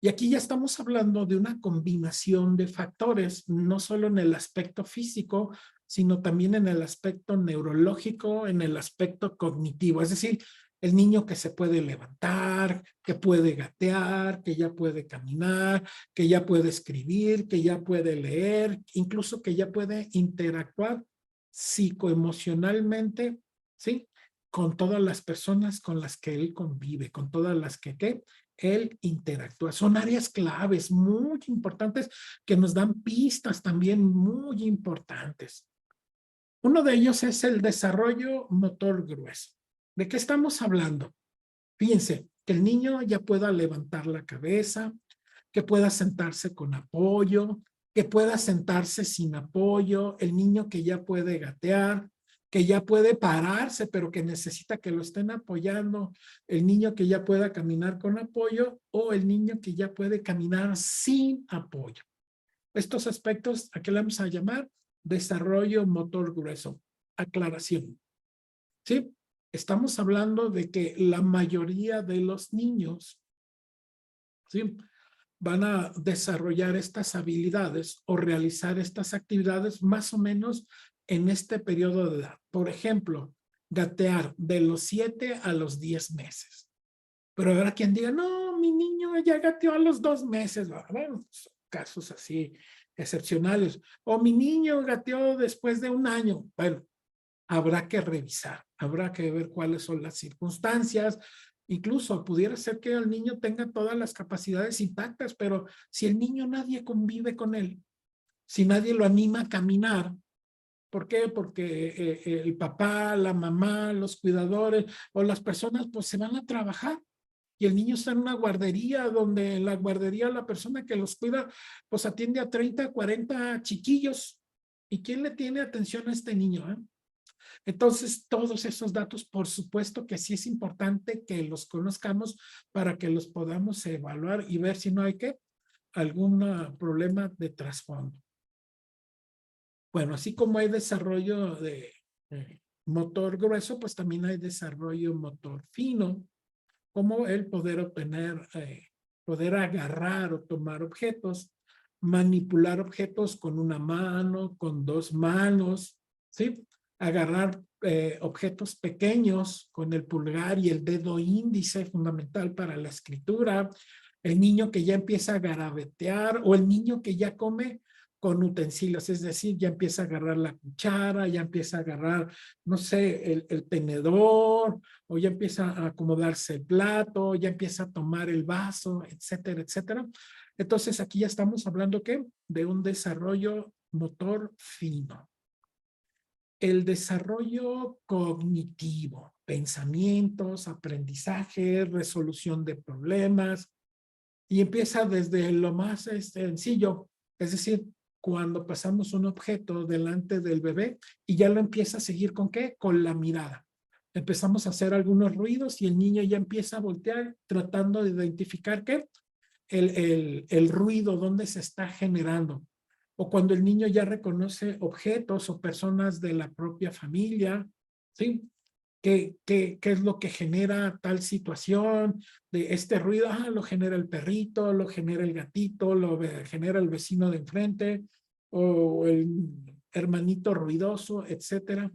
Y aquí ya estamos hablando de una combinación de factores, no solo en el aspecto físico, sino también en el aspecto neurológico, en el aspecto cognitivo. Es decir, el niño que se puede levantar, que puede gatear, que ya puede caminar, que ya puede escribir, que ya puede leer, incluso que ya puede interactuar psicoemocionalmente, ¿sí? Con todas las personas con las que él convive, con todas las que, ¿qué? Él interactúa. Son áreas claves muy importantes que nos dan pistas también muy importantes. Uno de ellos es el desarrollo motor grueso. ¿De qué estamos hablando? Fíjense, que el niño ya pueda levantar la cabeza, que pueda sentarse con apoyo, que pueda sentarse sin apoyo, el niño que ya puede gatear, que ya puede pararse, pero que necesita que lo estén apoyando, el niño que ya pueda caminar con apoyo o el niño que ya puede caminar sin apoyo. Estos aspectos, ¿a qué le vamos a llamar? Desarrollo motor grueso. Aclaración. ¿Sí? Estamos hablando de que la mayoría de los niños, ¿sí? Van a desarrollar estas habilidades o realizar estas actividades más o menos en este periodo de edad. Por ejemplo, gatear de los 7 a los 10 meses. Pero habrá quien diga, no, mi niño ya gateó a los 2 meses. Bueno, son casos así excepcionales. O mi niño gateó después de 1 año. Bueno, habrá que revisar, habrá que ver cuáles son las circunstancias. Incluso pudiera ser que el niño tenga todas las capacidades intactas, pero si el niño nadie convive con él, si nadie lo anima a caminar, ¿por qué? Porque el papá, la mamá, los cuidadores o las personas pues se van a trabajar y el niño está en una guardería donde en la guardería la persona que los cuida pues atiende a 30, 40 chiquillos. ¿Y quién le tiene atención a este niño? Entonces, todos esos datos, por supuesto que sí es importante que los conozcamos para que los podamos evaluar y ver si no hay algún problema de trasfondo. Bueno, así como hay desarrollo de motor grueso, pues también hay desarrollo motor fino. como el poder obtener, poder agarrar o tomar objetos, manipular objetos con una mano, con dos manos, ¿sí? Agarrar objetos pequeños con el pulgar y el dedo índice, fundamental para la escritura, el niño que ya empieza a garabatear o el niño que ya come con utensilios, es decir, ya empieza a agarrar la cuchara, ya empieza a agarrar, no sé, el tenedor, o ya empieza a acomodarse el plato, ya empieza a tomar el vaso, etcétera, etcétera. Entonces aquí ya estamos hablando ¿qué? De un desarrollo motor fino. El desarrollo cognitivo, pensamientos, aprendizaje, resolución de problemas, y empieza desde lo más sencillo, es decir, cuando pasamos un objeto delante del bebé y ya lo empieza a seguir ¿con qué? Con la mirada. Empezamos a hacer algunos ruidos y el niño ya empieza a voltear tratando de identificar ¿qué? El ruido, dónde se está generando. O cuando el niño ya reconoce objetos o personas de la propia familia, ¿sí? ¿Qué es lo que genera tal situación de este ruido? Ah, lo genera el perrito, lo genera el gatito, lo genera el vecino de enfrente o el hermanito ruidoso, etcétera.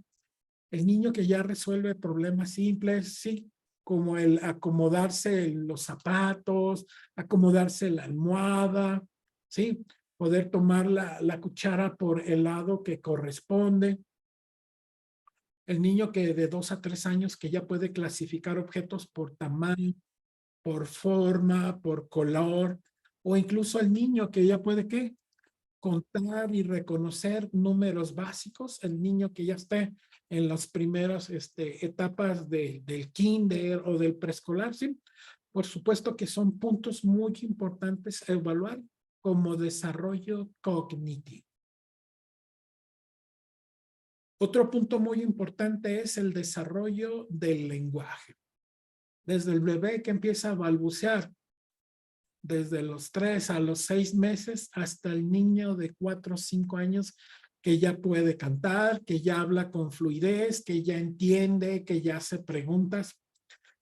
El niño que ya resuelve problemas simples, sí, como el acomodarse los zapatos, acomodarse la almohada, sí, poder tomar la cuchara por el lado que corresponde. El niño que de 2 a 3 años que ya puede clasificar objetos por tamaño, por forma, por color, o incluso el niño que ya puede, ¿qué? Contar y reconocer números básicos, el niño que ya esté en las primeras etapas del kinder o del preescolar, ¿sí? Por supuesto que son puntos muy importantes a evaluar como desarrollo cognitivo. Otro punto muy importante es el desarrollo del lenguaje. Desde el bebé que empieza a balbucear, desde los 3 a los 6 meses, hasta el niño de 4 o 5 años que ya puede cantar, que ya habla con fluidez, que ya entiende, que ya hace preguntas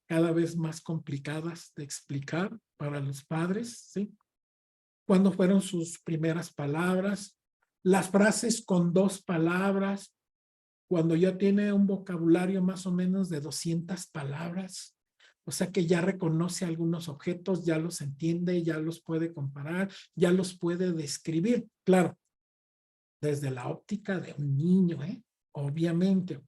cada vez más complicadas de explicar para los padres, ¿sí? ¿Cuándo fueron sus primeras palabras? Las frases con 2 palabras, cuando ya tiene un vocabulario más o menos de 200 palabras, o sea que ya reconoce algunos objetos, ya los entiende, ya los puede comparar, ya los puede describir. Claro, desde la óptica de un niño, obviamente.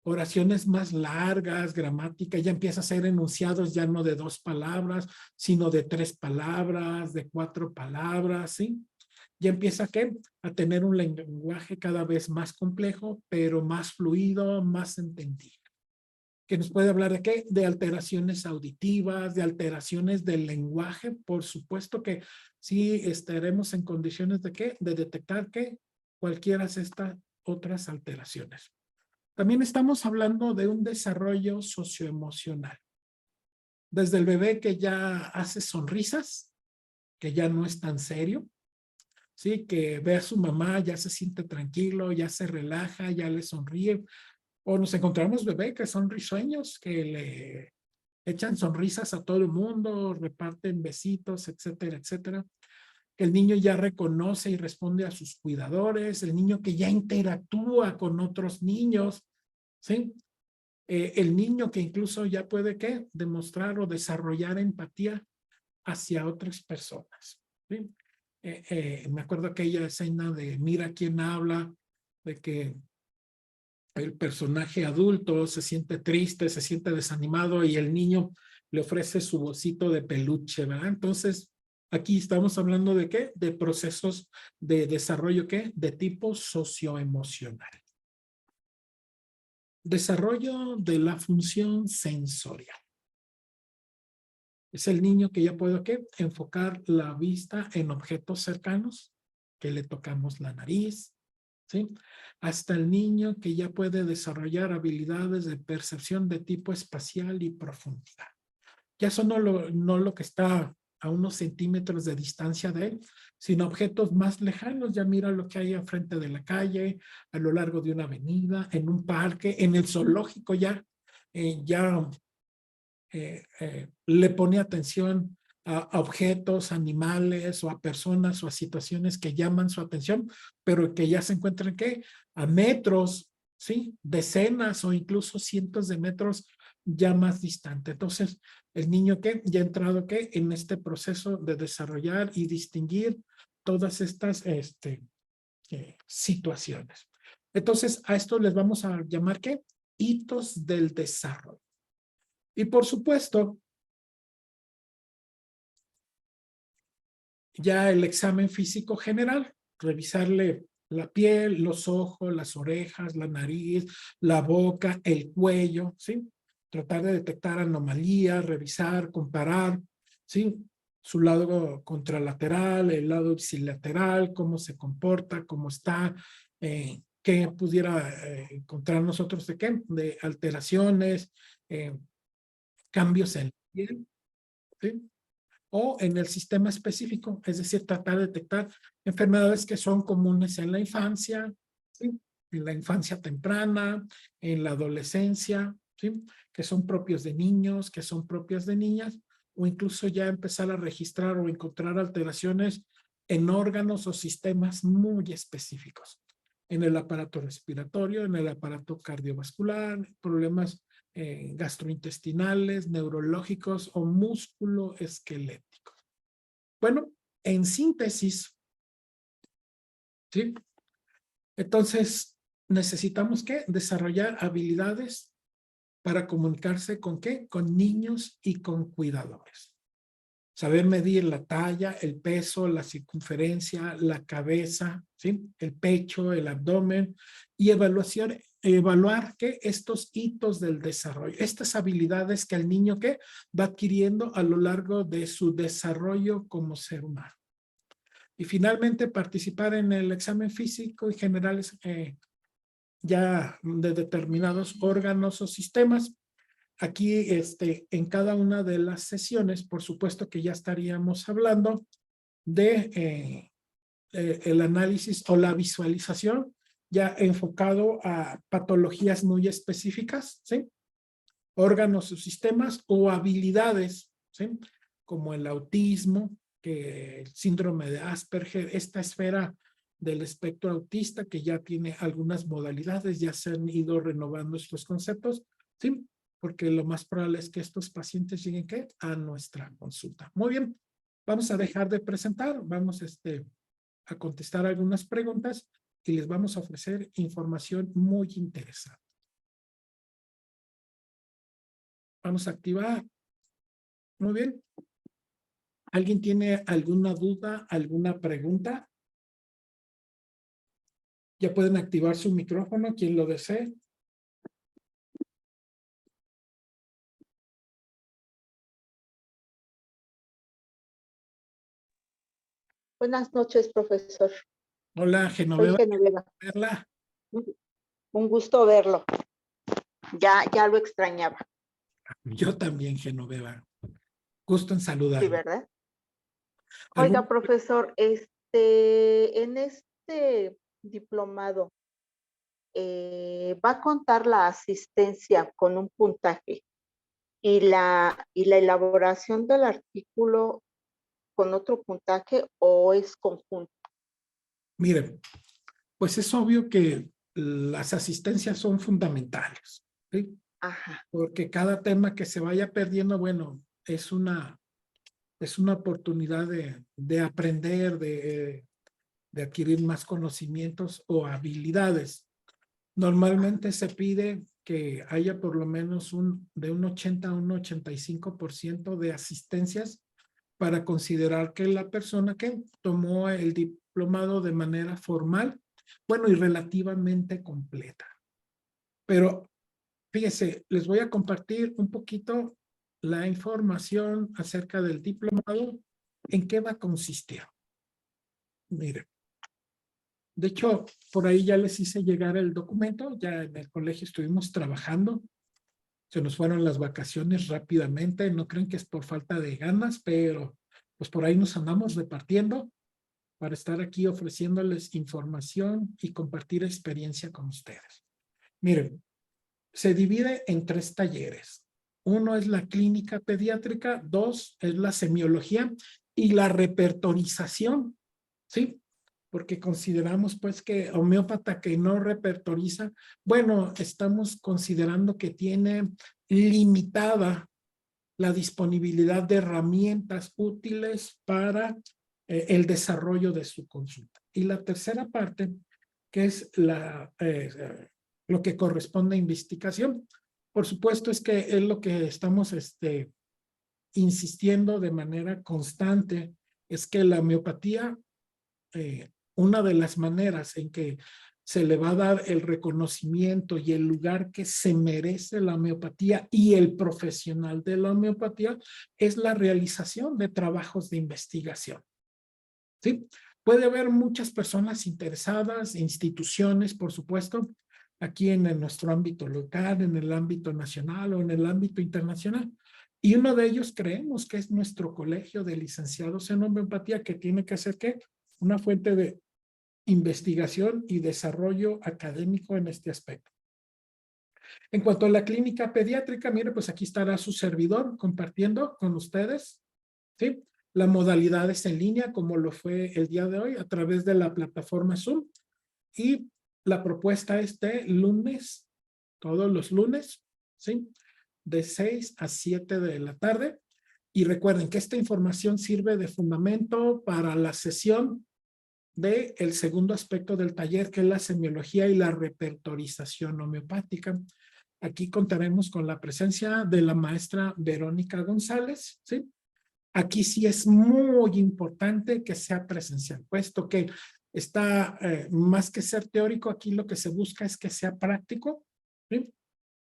Oraciones más largas, gramática, ya empieza a ser enunciados ya no de 2 palabras, sino de 3 palabras, de 4 palabras, ¿sí? Ya empieza ¿qué? A tener un lenguaje cada vez más complejo, pero más fluido, más entendido. Que nos puede hablar de ¿qué? De alteraciones auditivas, de alteraciones del lenguaje. Por supuesto que sí estaremos en condiciones de ¿qué? De detectar que cualquiera de estas otras alteraciones. También estamos hablando de un desarrollo socioemocional. Desde el bebé que ya hace sonrisas, que ya no es tan serio, ¿sí? Que ve a su mamá, ya se siente tranquilo, ya se relaja, ya le sonríe. O nos encontramos bebés que son risueños, que le echan sonrisas a todo el mundo, reparten besitos, etcétera, etcétera. El niño ya reconoce y responde a sus cuidadores, el niño que ya interactúa con otros niños, ¿sí? El niño que incluso ya puede, ¿qué? Demostrar o desarrollar empatía hacia otras personas, ¿sí? Me acuerdo aquella escena de Mira quién habla, de que el personaje adulto se siente triste, se siente desanimado y el niño le ofrece su osito de peluche, ¿verdad? Entonces, aquí estamos hablando de ¿qué? De procesos de desarrollo, ¿qué? De tipo socioemocional. Desarrollo de la función sensorial. Es el niño que ya puede, ¿qué? Enfocar la vista en objetos cercanos, que le tocamos la nariz, ¿sí? Hasta el niño que ya puede desarrollar habilidades de percepción de tipo espacial y profundidad. Ya eso no lo que está a unos centímetros de distancia de él, sino objetos más lejanos. Ya mira lo que hay al frente de la calle, a lo largo de una avenida, en un parque, en el zoológico ya le pone atención a objetos, animales o a personas o a situaciones que llaman su atención, pero que ya se encuentran ¿qué? A metros, ¿sí? Decenas o incluso cientos de metros ya más distante. Entonces, el niño ¿qué? Ya ha entrado ¿qué? En este proceso de desarrollar y distinguir todas estas situaciones. Entonces, a esto les vamos a llamar ¿qué? Hitos del desarrollo. Y por supuesto, ya el examen físico general, revisarle la piel, los ojos, las orejas, la nariz, la boca, el cuello, ¿sí? Tratar de detectar anomalías, revisar, comparar, ¿sí? Su lado contralateral, el lado ipsilateral, cómo se comporta, cómo está, qué pudiera encontrar nosotros de qué, de alteraciones, cambios en la piel, ¿sí? O en el sistema específico, es decir, tratar de detectar enfermedades que son comunes en la infancia, ¿sí? En la infancia temprana, en la adolescencia, ¿sí? Que son propios de niños, que son propias de niñas, o incluso ya empezar a registrar o encontrar alteraciones en órganos o sistemas muy específicos, en el aparato respiratorio, en el aparato cardiovascular, problemas gastrointestinales, neurológicos o músculo-esqueléticos. Bueno, en síntesis, ¿sí? Entonces, necesitamos ¿qué? Desarrollar habilidades para comunicarse ¿con qué? Con niños y con cuidadores. Saber medir la talla, el peso, la circunferencia, la cabeza, ¿sí? El pecho, el abdomen y evaluar ¿qué? Estos hitos del desarrollo, estas habilidades que el niño ¿qué? Va adquiriendo a lo largo de su desarrollo como ser humano. Y finalmente participar en el examen físico y generales ya de determinados órganos o sistemas. Aquí, en cada una de las sesiones, por supuesto que ya estaríamos hablando de el análisis o la visualización ya enfocado a patologías muy específicas, ¿sí? Órganos o sistemas o habilidades, ¿sí? Como el autismo, que el síndrome de Asperger, esta esfera del espectro autista que ya tiene algunas modalidades, ya se han ido renovando estos conceptos, ¿sí? Porque lo más probable es que estos pacientes lleguen ¿qué? A nuestra consulta. Muy bien, vamos a dejar de presentar, vamos a contestar algunas preguntas y les vamos a ofrecer información muy interesante. Vamos a activar. Muy bien. ¿Alguien tiene alguna duda, alguna pregunta? Ya pueden activar su micrófono, quien lo desee. Buenas noches, profesor. Hola, Soy Genoveva. Genoveva. Verla. Un gusto verlo. Ya lo extrañaba. Yo también, Genoveva. Gusto en saludar. Sí, ¿verdad? Oiga, profesor, en este diplomado, ¿va a contar la asistencia con un puntaje y la elaboración del artículo con otro puntaje o es conjunto? Miren, pues es obvio que las asistencias son fundamentales, ¿sí? Ajá. Porque cada tema que se vaya perdiendo, bueno, es una oportunidad de aprender, de adquirir más conocimientos o habilidades. Normalmente se pide que haya por lo menos de un 80 a un 85% de asistencias para considerar que la persona que tomó el diplomado de manera formal, bueno, y relativamente completa. Pero fíjese, les voy a compartir un poquito la información acerca del diplomado, en qué va a consistir. Miren. De hecho, por ahí ya les hice llegar el documento, ya en el colegio estuvimos trabajando, se nos fueron las vacaciones rápidamente, no creen que es por falta de ganas, pero pues por ahí nos andamos repartiendo para estar aquí ofreciéndoles información y compartir experiencia con ustedes. Miren, se divide en 3 talleres. Uno es la clínica pediátrica, dos es la semiología y la repertorización, ¿sí? Porque consideramos pues que homeópata que no repertoriza, bueno, estamos considerando que tiene limitada la disponibilidad de herramientas útiles para el desarrollo de su consulta. Y la tercera parte, que es lo que corresponde a investigación, por supuesto es que es lo que estamos insistiendo de manera constante, es que la homeopatía, una de las maneras en que se le va a dar el reconocimiento y el lugar que se merece la homeopatía y el profesional de la homeopatía es la realización de trabajos de investigación. ¿Sí? Puede haber muchas personas interesadas, instituciones, por supuesto, aquí en nuestro ámbito local, en el ámbito nacional o en el ámbito internacional. Y uno de ellos creemos que es nuestro colegio de licenciados en homeopatía, que tiene que ser ¿qué? Una fuente de investigación y desarrollo académico en este aspecto. En cuanto a la clínica pediátrica, mire, pues aquí estará su servidor compartiendo con ustedes, ¿sí? La modalidad es en línea, como lo fue el día de hoy, a través de la plataforma Zoom. Y la propuesta es de lunes, todos los lunes, ¿sí? De 6 a 7 de la tarde. Y recuerden que esta información sirve de fundamento para la sesión del segundo aspecto del taller, que es la semiología y la repertorización homeopática. Aquí contaremos con la presencia de la maestra Verónica González, ¿sí? Aquí sí es muy importante que sea presencial, puesto que está más que ser teórico, aquí lo que se busca es que sea práctico, ¿sí?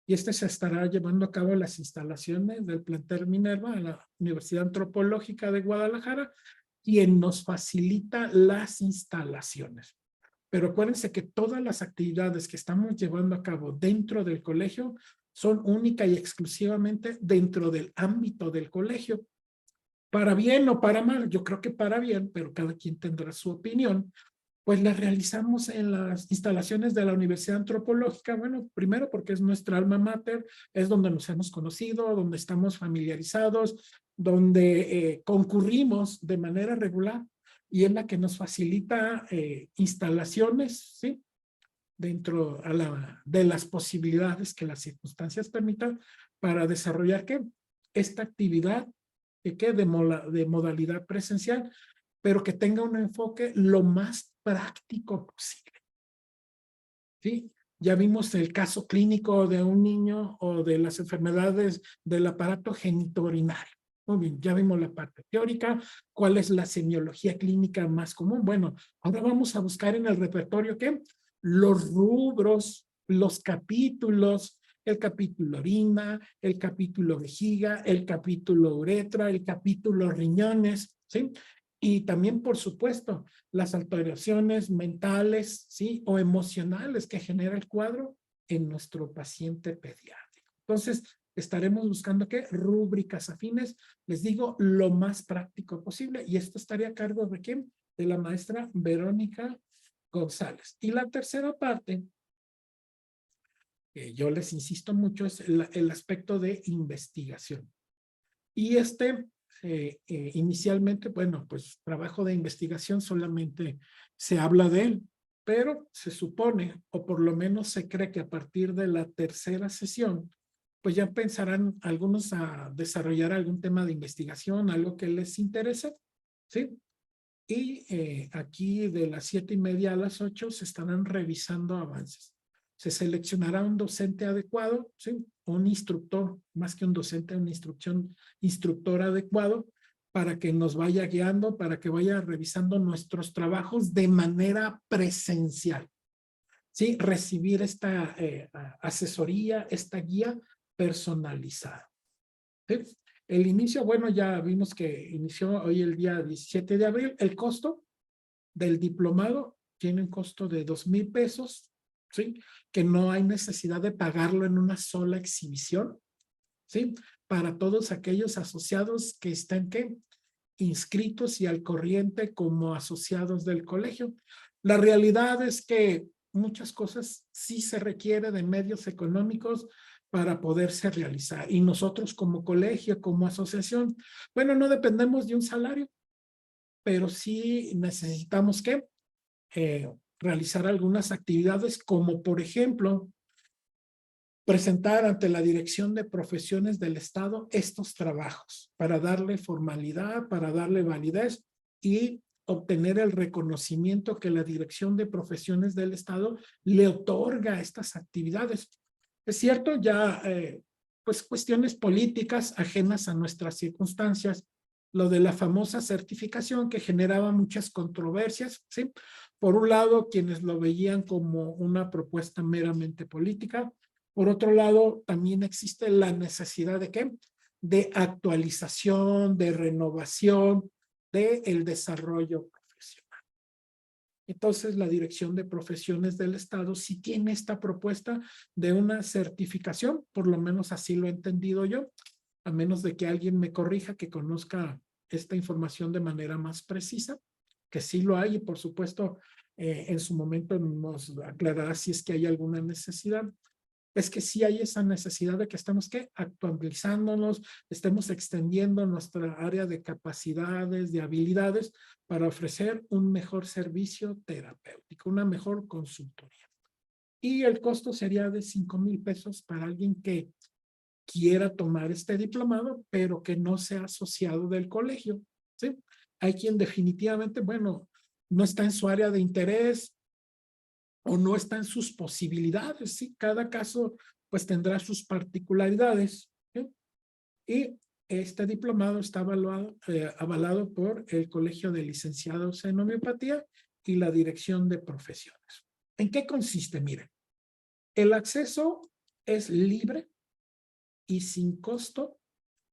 Y se estará llevando a cabo en las instalaciones del plantel Minerva, en la Universidad Antropológica de Guadalajara, quien nos facilita las instalaciones. Pero acuérdense que todas las actividades que estamos llevando a cabo dentro del colegio son única y exclusivamente dentro del ámbito del colegio. Para bien o para mal, yo creo que para bien, pero cada quien tendrá su opinión, pues las realizamos en las instalaciones de la Universidad Antropológica. Bueno, primero porque es nuestra alma mater, es donde nos hemos conocido, donde estamos familiarizados, donde concurrimos de manera regular y es la que nos facilita instalaciones, ¿sí? Dentro de las posibilidades que las circunstancias permitan para desarrollar ¿qué? Esta actividad de modalidad presencial, pero que tenga un enfoque lo más práctico posible. ¿Sí? Ya vimos el caso clínico de un niño o de las enfermedades del aparato genitourinario. Muy bien, ya vimos la parte teórica, cuál es la semiología clínica más común. Bueno, ahora vamos a buscar en el repertorio ¿qué? Los rubros, los capítulos, el capítulo orina, el capítulo vejiga, el capítulo uretra, el capítulo riñones, ¿sí? Y también, por supuesto, las alteraciones mentales, ¿sí? O emocionales que genera el cuadro en nuestro paciente pediátrico. Entonces, estaremos buscando ¿qué? Rúbricas afines, les digo, lo más práctico posible. Y esto estaría a cargo de ¿quién? De la maestra Verónica González. Y la tercera parte, yo les insisto mucho, es el aspecto de investigación. Y inicialmente, bueno, pues trabajo de investigación solamente se habla de él, pero se supone, o por lo menos se cree que a partir de la tercera sesión, pues ya pensarán algunos a desarrollar algún tema de investigación, algo que les interese, ¿sí? Y aquí de las 7:30 a las 8 se estarán revisando avances. Se seleccionará un docente adecuado, ¿sí? Un instructor, más que un docente, un instructor adecuado para que nos vaya guiando, para que vaya revisando nuestros trabajos de manera presencial. ¿Sí? Recibir esta asesoría, esta guía personalizada. ¿Sí? El inicio, bueno, ya vimos que inició hoy el día 17 de abril. El costo del diplomado tiene un costo de 2,000 pesos, ¿sí? Que no hay necesidad de pagarlo en una sola exhibición, ¿sí? Para todos aquellos asociados que estén, ¿qué? Inscritos y al corriente como asociados del colegio. La realidad es que muchas cosas sí se requiere de medios económicos para poderse realizar. Y nosotros como colegio, como asociación, bueno, no dependemos de un salario, pero sí necesitamos que realizar algunas actividades como, por ejemplo, presentar ante la Dirección de Profesiones del Estado estos trabajos para darle formalidad, para darle validez y obtener el reconocimiento que la Dirección de Profesiones del Estado le otorga a estas actividades. Es cierto, ya pues cuestiones políticas ajenas a nuestras circunstancias, lo de la famosa certificación que generaba muchas controversias, ¿sí? Por un lado, quienes lo veían como una propuesta meramente política. Por otro lado, también existe la necesidad de ¿qué? De actualización, de renovación, del desarrollo profesional. Entonces, la Dirección de Profesiones del Estado sí tiene esta propuesta de una certificación, por lo menos así lo he entendido yo, a menos de que alguien me corrija, que conozca esta información de manera más precisa, que sí lo hay y por supuesto en su momento nos aclarará si es que hay alguna necesidad. Es que sí hay esa necesidad de que estemos actualizándonos, estemos extendiendo nuestra área de capacidades, de habilidades para ofrecer un mejor servicio terapéutico, una mejor consultoría. Y el costo sería de 5,000 pesos para alguien que quiera tomar este diplomado, pero que no sea asociado del colegio, ¿sí? Hay quien definitivamente, bueno, no está en su área de interés, o no está en sus posibilidades, ¿sí? Cada caso pues tendrá sus particularidades, ¿sí? Y este diplomado está avalado por el Colegio de Licenciados en Homeopatía y la Dirección de Profesiones. ¿En qué consiste? Miren, el acceso es libre y sin costo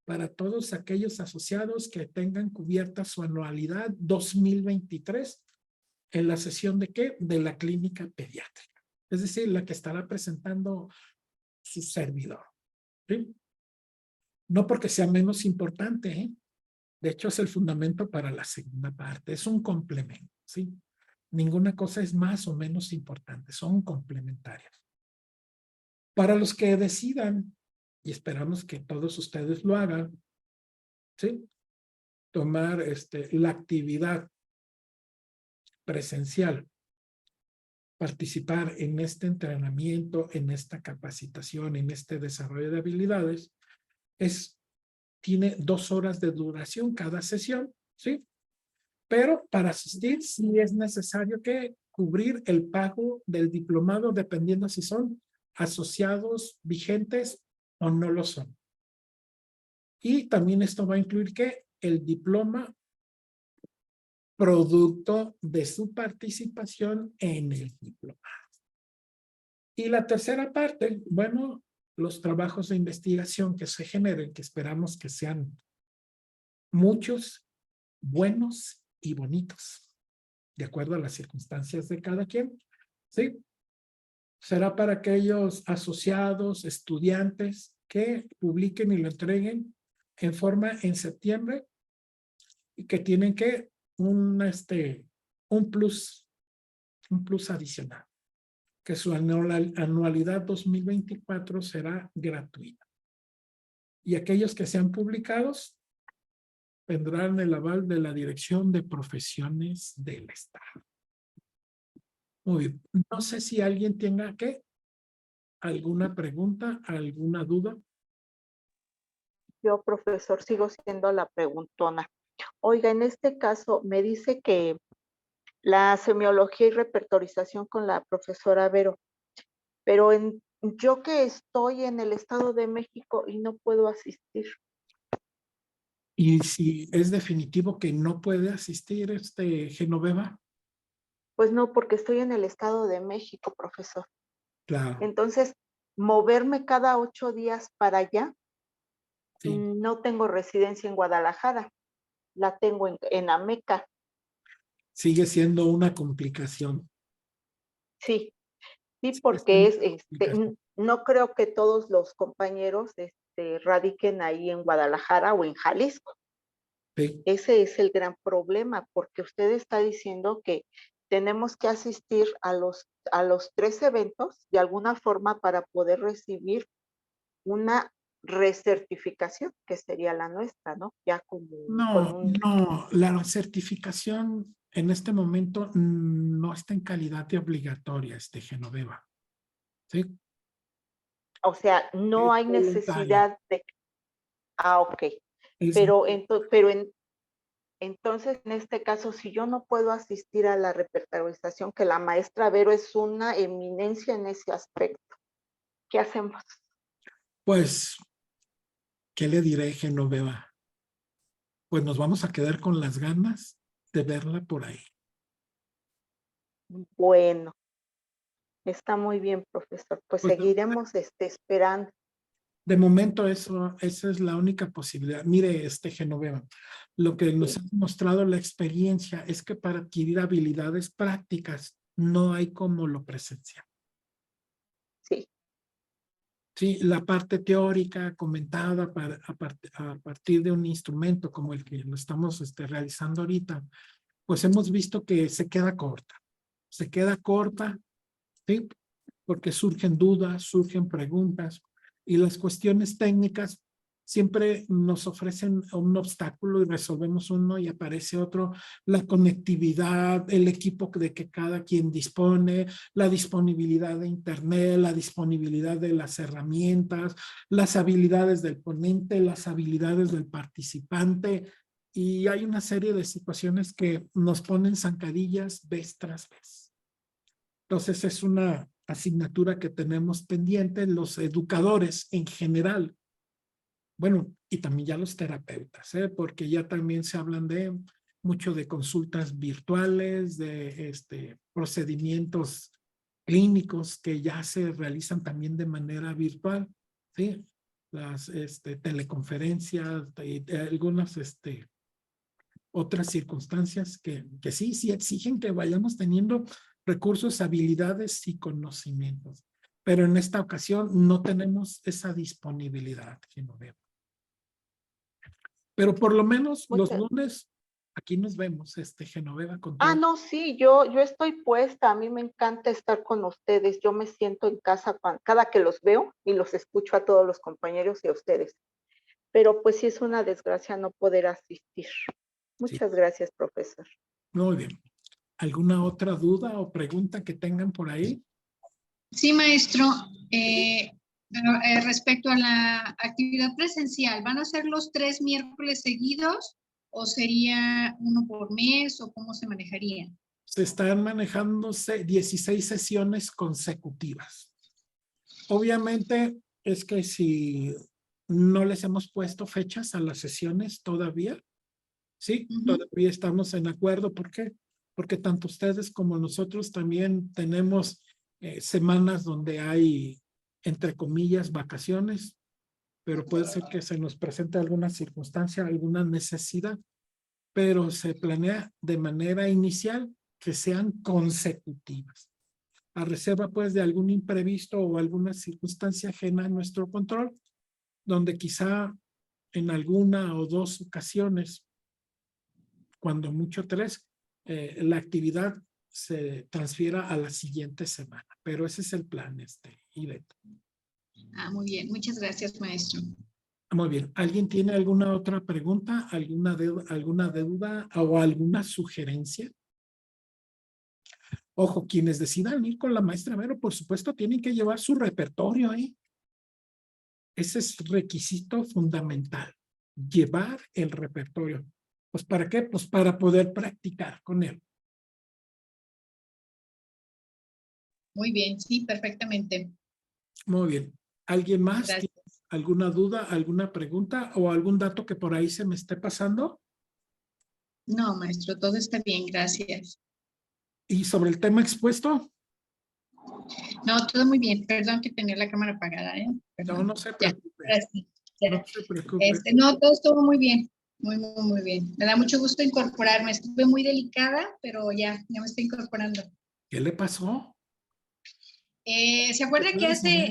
para todos aquellos asociados que tengan cubierta su anualidad 2023 en la sesión de ¿qué? De la clínica pediátrica. Es decir, la que estará presentando su servidor. ¿Sí? No porque sea menos importante, ¿eh? De hecho, es el fundamento para la segunda parte. Es un complemento, ¿sí? Ninguna cosa es más o menos importante. Son complementarias. Para los que decidan, y esperamos que todos ustedes lo hagan, ¿sí? Tomar la actividad presencial, participar en este entrenamiento, en esta capacitación, en este desarrollo de habilidades, tiene 2 horas de duración cada sesión, ¿sí? Pero para asistir sí es necesario que cubrir el pago del diplomado dependiendo si son asociados vigentes o no lo son. Y también esto va a incluir que el diploma producto de su participación en el diploma. Y la tercera parte, bueno, los trabajos de investigación que se generen, que esperamos que sean muchos, buenos y bonitos, de acuerdo a las circunstancias de cada quien, ¿sí? Será para aquellos asociados, estudiantes que publiquen y lo entreguen en forma en septiembre y que tienen que un plus adicional, que su anualidad 2024 será gratuita. Y aquellos que sean publicados tendrán el aval de la Dirección de Profesiones del Estado. Muy bien. No sé si alguien tenga alguna pregunta, alguna duda. Yo, profesor, sigo siendo la preguntona. Oiga, en este caso me dice que la semiología y repertorización con la profesora Vero, pero yo que estoy en el Estado de México y no puedo asistir. Y si es definitivo que no puede asistir Genoveva. Pues no, porque estoy en el Estado de México, profesor. Claro. Entonces, moverme cada 8 días para allá, sí. No tengo residencia en Guadalajara, la tengo en Ameca. Sigue siendo una complicación. Sí, sí, Sigue porque no creo que todos los compañeros radiquen ahí en Guadalajara o en Jalisco. Sí. Ese es el gran problema, porque usted está diciendo que tenemos que asistir a los 3 eventos de alguna forma para poder recibir una recertificación, que sería la nuestra, ¿no? Ya como con No, un... no, la certificación en este momento no está en calidad de obligatoria, Genoveva. ¿Sí? O sea, no Es hay voluntaria. necesidad de... Ah, ok. Es, Pero, entonces, en este caso, si yo no puedo asistir a la repertorización, que la maestra Vero es una eminencia en ese aspecto, ¿qué hacemos? pues, ¿qué le diré, Genoveva? Pues nos vamos a quedar con las ganas de verla por ahí. Bueno, está muy bien, profesor. Pues Pues, seguiremos esperando. de momento esa es la única posibilidad. Mire, Genoveva, lo que nos Sí, ha mostrado la experiencia es que para adquirir habilidades prácticas no hay como lo presencial. sí. Sí, la parte teórica comentada a partir de un instrumento como el que lo estamos realizando ahorita, pues hemos visto que se queda corta, ¿sí? Porque surgen dudas, surgen preguntas y las cuestiones técnicas siempre nos ofrecen un obstáculo y resolvemos uno y aparece otro. La conectividad, el equipo de que cada quien dispone, la disponibilidad de internet, la disponibilidad de las herramientas, las habilidades del ponente, las habilidades del participante. Y hay una serie de situaciones que nos ponen zancadillas vez tras vez. Entonces es una asignatura que tenemos pendiente los educadores en general. Bueno, y también ya los terapeutas, porque ya también se hablan de mucho de consultas virtuales, de procedimientos clínicos que ya se realizan también de manera virtual, ¿sí? Las teleconferencias y algunas otras circunstancias que sí exigen que vayamos teniendo recursos, habilidades y conocimientos. Pero en esta ocasión no tenemos esa disponibilidad, Genoveva. Pero por lo menos los Muchas... lunes aquí nos vemos, Genoveva, con Ah, todo. no, sí, yo estoy puesta. A mí me encanta estar con ustedes. Yo me siento en casa cada que los veo y los escucho a todos los compañeros y a ustedes. Pero pues sí es una desgracia no poder asistir. Sí, Muchas gracias, profesor. muy bien. ¿Alguna otra duda o pregunta que tengan por ahí? Sí, maestro. Respecto a la actividad presencial, ¿van a ser los 3 miércoles seguidos o sería uno por mes o cómo se manejaría? Se están manejándose 16 sesiones consecutivas. Obviamente es que si no les hemos puesto fechas a las sesiones todavía, sí, todavía estamos en acuerdo. ¿Por qué? Porque tanto ustedes como nosotros también tenemos semanas donde hay, entre comillas, vacaciones, pero puede ser que se nos presente alguna circunstancia, alguna necesidad, pero se planea de manera inicial que sean consecutivas, a reserva pues de algún imprevisto o alguna circunstancia ajena a nuestro control, donde quizá en alguna o dos ocasiones, cuando mucho 3, la actividad se transfiera a la siguiente semana. Pero ese es el plan, Ivette. Ah, muy bien. Muchas gracias, maestro. Muy bien. ¿Alguien tiene alguna otra pregunta, alguna duda o alguna sugerencia? Ojo, quienes decidan ir con la maestra Vero, por supuesto, tienen que llevar su repertorio ahí. Ese es requisito fundamental, llevar el repertorio. Pues ¿para qué? Pues para poder practicar con él. Muy bien, sí, perfectamente. Muy bien. ¿Alguien más Gracias. tiene alguna duda, alguna pregunta o algún dato que por ahí se me esté pasando? No, maestro, todo está bien, gracias. ¿Y sobre el tema expuesto? No, todo muy bien. Perdón que tenía la cámara apagada, ¿eh? No, Perdón. no se Ya, preocupe. gracias. Ya. No se preocupe. No, todo estuvo muy bien. Muy, muy, muy bien. Me da mucho gusto incorporarme. Estuve muy delicada, pero ya me estoy incorporando. ¿Qué le pasó? ¿Se acuerda que Dígame.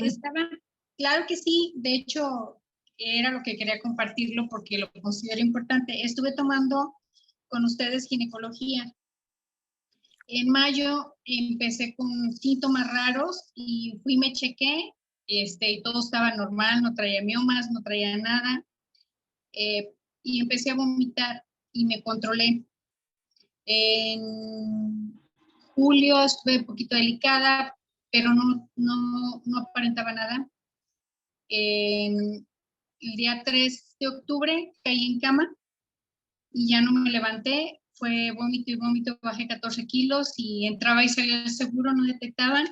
claro que sí, de hecho, era lo que quería compartirlo porque lo considero importante. Estuve tomando con ustedes ginecología. En mayo empecé con síntomas raros y me chequé y todo estaba normal, no traía miomas, no traía nada. Y empecé a vomitar y me controlé. En julio estuve un poquito delicada, pero no aparentaba nada. El día 3 de octubre caí en cama y ya no me levanté. Fue vómito y vómito, bajé 14 kilos y entraba y salía del seguro, no detectaban.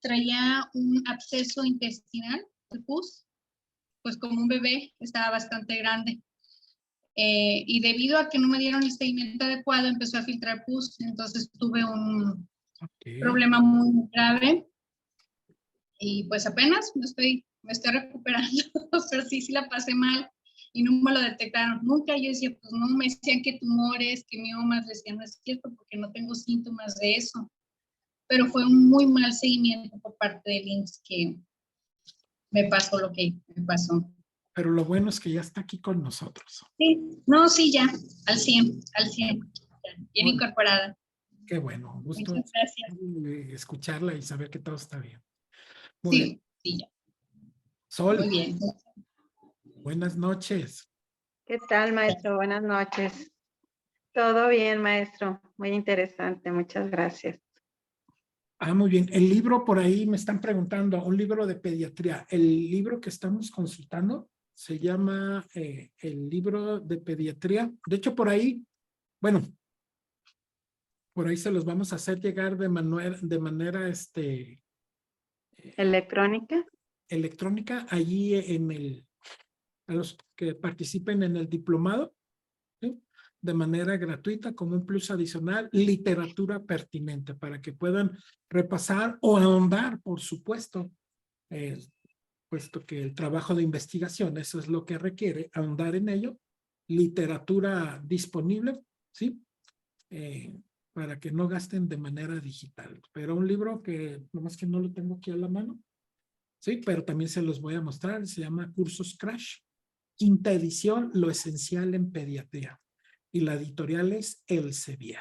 Traía un absceso intestinal, el pus, pues como un bebé, estaba bastante grande. Y debido a que no me dieron el seguimiento adecuado, empezó a filtrar pus, entonces tuve un problema muy grave y pues apenas me estoy recuperando, pero sí la pasé mal y no me lo detectaron nunca. Yo decía, pues no, me decían que tumores, que miomas, decían, no es cierto porque no tengo síntomas de eso, pero fue un muy mal seguimiento por parte del IMSS que me pasó lo que me pasó. Pero lo bueno es que ya está aquí con nosotros. Sí, no, sí, ya, al 100, bien incorporada. Qué bueno, gusto Muchas gracias. escucharla y saber que todo está bien. Muy bien. Sí, ya. Sol, Muy bien. buenas noches. ¿Qué tal, maestro? Buenas noches. Todo bien, maestro. Muy interesante. Muchas gracias. Muy bien. El libro por ahí me están preguntando, un libro de pediatría. El libro que estamos consultando se llama el libro de pediatría. De hecho, por ahí, bueno, por ahí se los vamos a hacer llegar de manera ¿Electrónica? electrónica allí a los que participen en el diplomado, ¿sí? De manera gratuita como un plus adicional, literatura pertinente para que puedan repasar o ahondar, por supuesto, puesto que el trabajo de investigación, eso es lo que requiere, ahondar en ello, literatura disponible, ¿sí? Para que no gasten de manera digital. Pero un libro que, nomás que no lo tengo aquí a la mano, sí, pero también se los voy a mostrar, se llama Cursos Crash, quinta edición, lo esencial en pediatría. Y la editorial es Elsevier.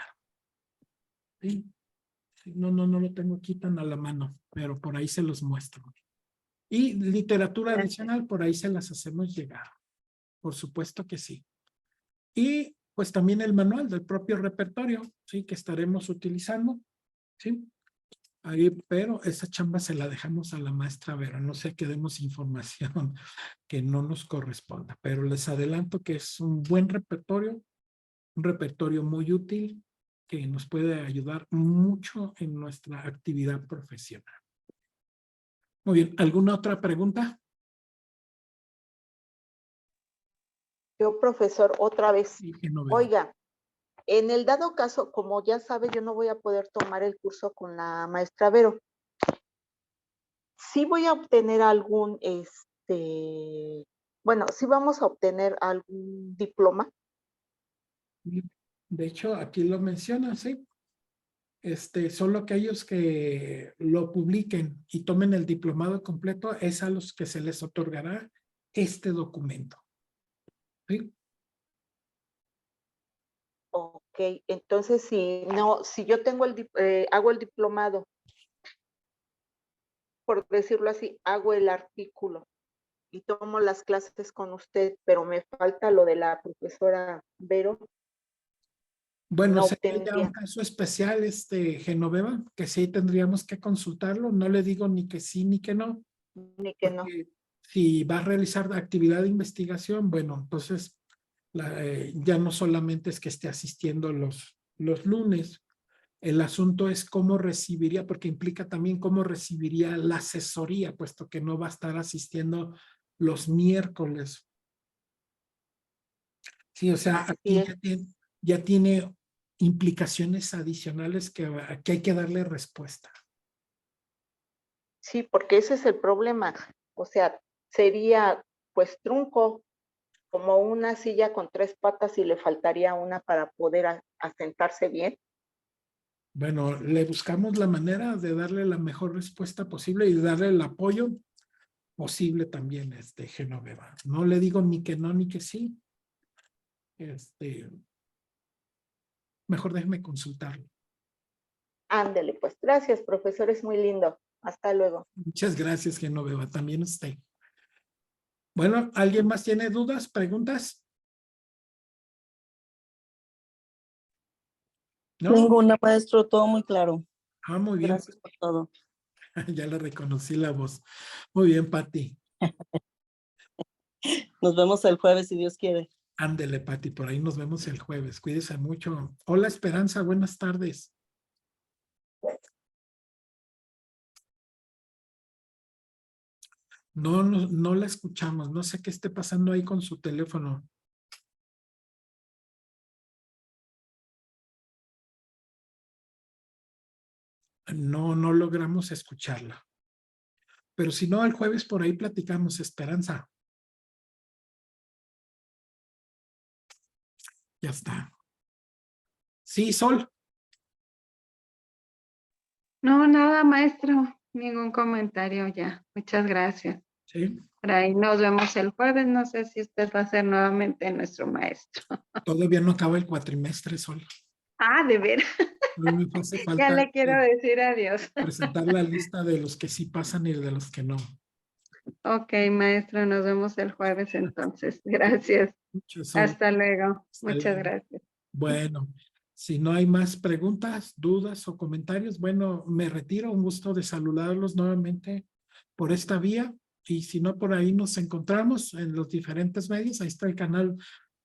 ¿Sí? No lo tengo aquí tan a la mano, pero por ahí se los muestro. Y literatura adicional, por ahí se las hacemos llegar. Por supuesto que sí. Y pues también el manual del propio repertorio, ¿sí? Que estaremos utilizando, ¿sí? Ahí, pero esa chamba se la dejamos a la maestra Vera, no sé que demos información que no nos corresponda, pero les adelanto que es un buen repertorio, un repertorio muy útil que nos puede ayudar mucho en nuestra actividad profesional. Muy bien, ¿alguna otra pregunta? Yo, profesor, otra vez. Sí, que no veo. Oiga, en el dado caso, como ya sabe, yo no voy a poder tomar el curso con la maestra Vero. Sí voy a obtener algún, bueno, sí vamos a obtener algún diploma. De hecho, aquí lo menciona, sí. Solo aquellos que lo publiquen y tomen el diplomado completo, es a los que se les otorgará este documento. ¿Sí? Ok, entonces si yo tengo hago el diplomado, por decirlo así, hago el artículo y tomo las clases con usted, pero me falta lo de la profesora Vero, Bueno, no sería ya un obtendría. caso especial, Genoveva, que sí tendríamos que consultarlo. No le digo ni que sí ni que no, Ni que no. porque si va a realizar actividad de investigación, bueno, entonces ya no solamente es que esté asistiendo los lunes, el asunto es cómo recibiría, porque implica también cómo recibiría la asesoría, puesto que no va a estar asistiendo los miércoles. Sí, o sea, Así aquí es. ya tiene implicaciones adicionales que hay que darle respuesta. Sí, porque ese es el problema. O sea, sería pues trunco, como una silla con 3 patas y le faltaría una para poder asentarse bien. Bueno, le buscamos la manera de darle la mejor respuesta posible y darle el apoyo posible también, Genoveva. No le digo ni que no ni que sí. Mejor déjeme consultarlo. Ándele, pues gracias, profesor, es muy lindo. Hasta luego. Muchas gracias, Genoveva, también usted. Bueno, ¿alguien más tiene dudas, preguntas? ¿No? Ninguna, maestro, todo muy claro. Ah, muy bien. Gracias por todo. Ya le reconocí la voz. Muy bien, Pati. Nos vemos el jueves, si Dios quiere. Ándele, Pati, por ahí nos vemos el jueves. Cuídese mucho. Hola, Esperanza, buenas tardes. No la escuchamos. No sé qué esté pasando ahí con su teléfono. No logramos escucharla. Pero si no, el jueves por ahí platicamos, Esperanza. Ya está. Sí, Sol. No, nada, maestro. Ningún comentario ya. Muchas gracias. Sí. Por ahí nos vemos el jueves. No sé si usted va a ser nuevamente nuestro maestro. Todavía no acaba el cuatrimestre, Sol. Ah, de ver. Me hace Ya falta le quiero decir adiós. presentar la lista de los que sí pasan y de los que no. Ok, maestro, nos vemos el jueves entonces. Gracias. Mucho, Sol. Hasta luego. Hasta Muchas luego. gracias. Bueno, si no hay más preguntas, dudas o comentarios, bueno, me retiro. Un gusto de saludarlos nuevamente por esta vía. Y si no, por ahí nos encontramos en los diferentes medios. Ahí está el canal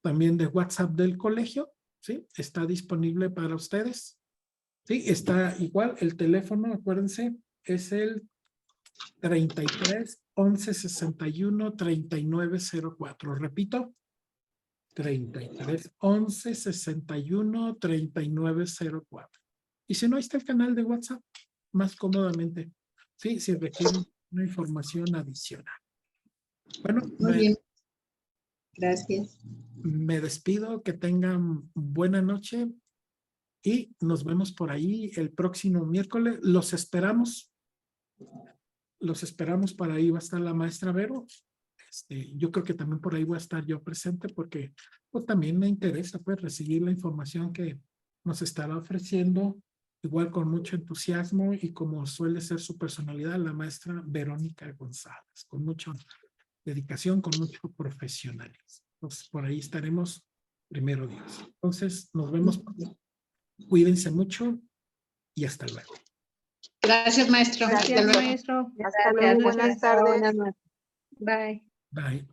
también de WhatsApp del colegio. ¿Sí? Está disponible para ustedes. Sí, está igual. El teléfono, acuérdense, es el 33 11 61 39 04. Repito, 33 11 61 39 04. Y si no, ahí está el canal de WhatsApp, más cómodamente. Sí, si requieren una información adicional. Bueno, Muy bien. Gracias. me despido, que tengan buena noche y nos vemos por ahí el próximo miércoles. Los esperamos para ahí, va a estar la maestra Vero. Yo creo que también por ahí voy a estar yo presente porque pues, también me interesa pues recibir la información que nos estará ofreciendo, igual con mucho entusiasmo y como suele ser su personalidad, la maestra Verónica González, con mucha dedicación, con mucho profesionalismo. Entonces, por ahí estaremos primero Dios. Entonces, nos vemos. Cuídense mucho y hasta luego. Gracias, maestro. Gracias, Hasta luego. maestro. Hasta luego. Buenas tardes. Buenas noches. Bye. Bye.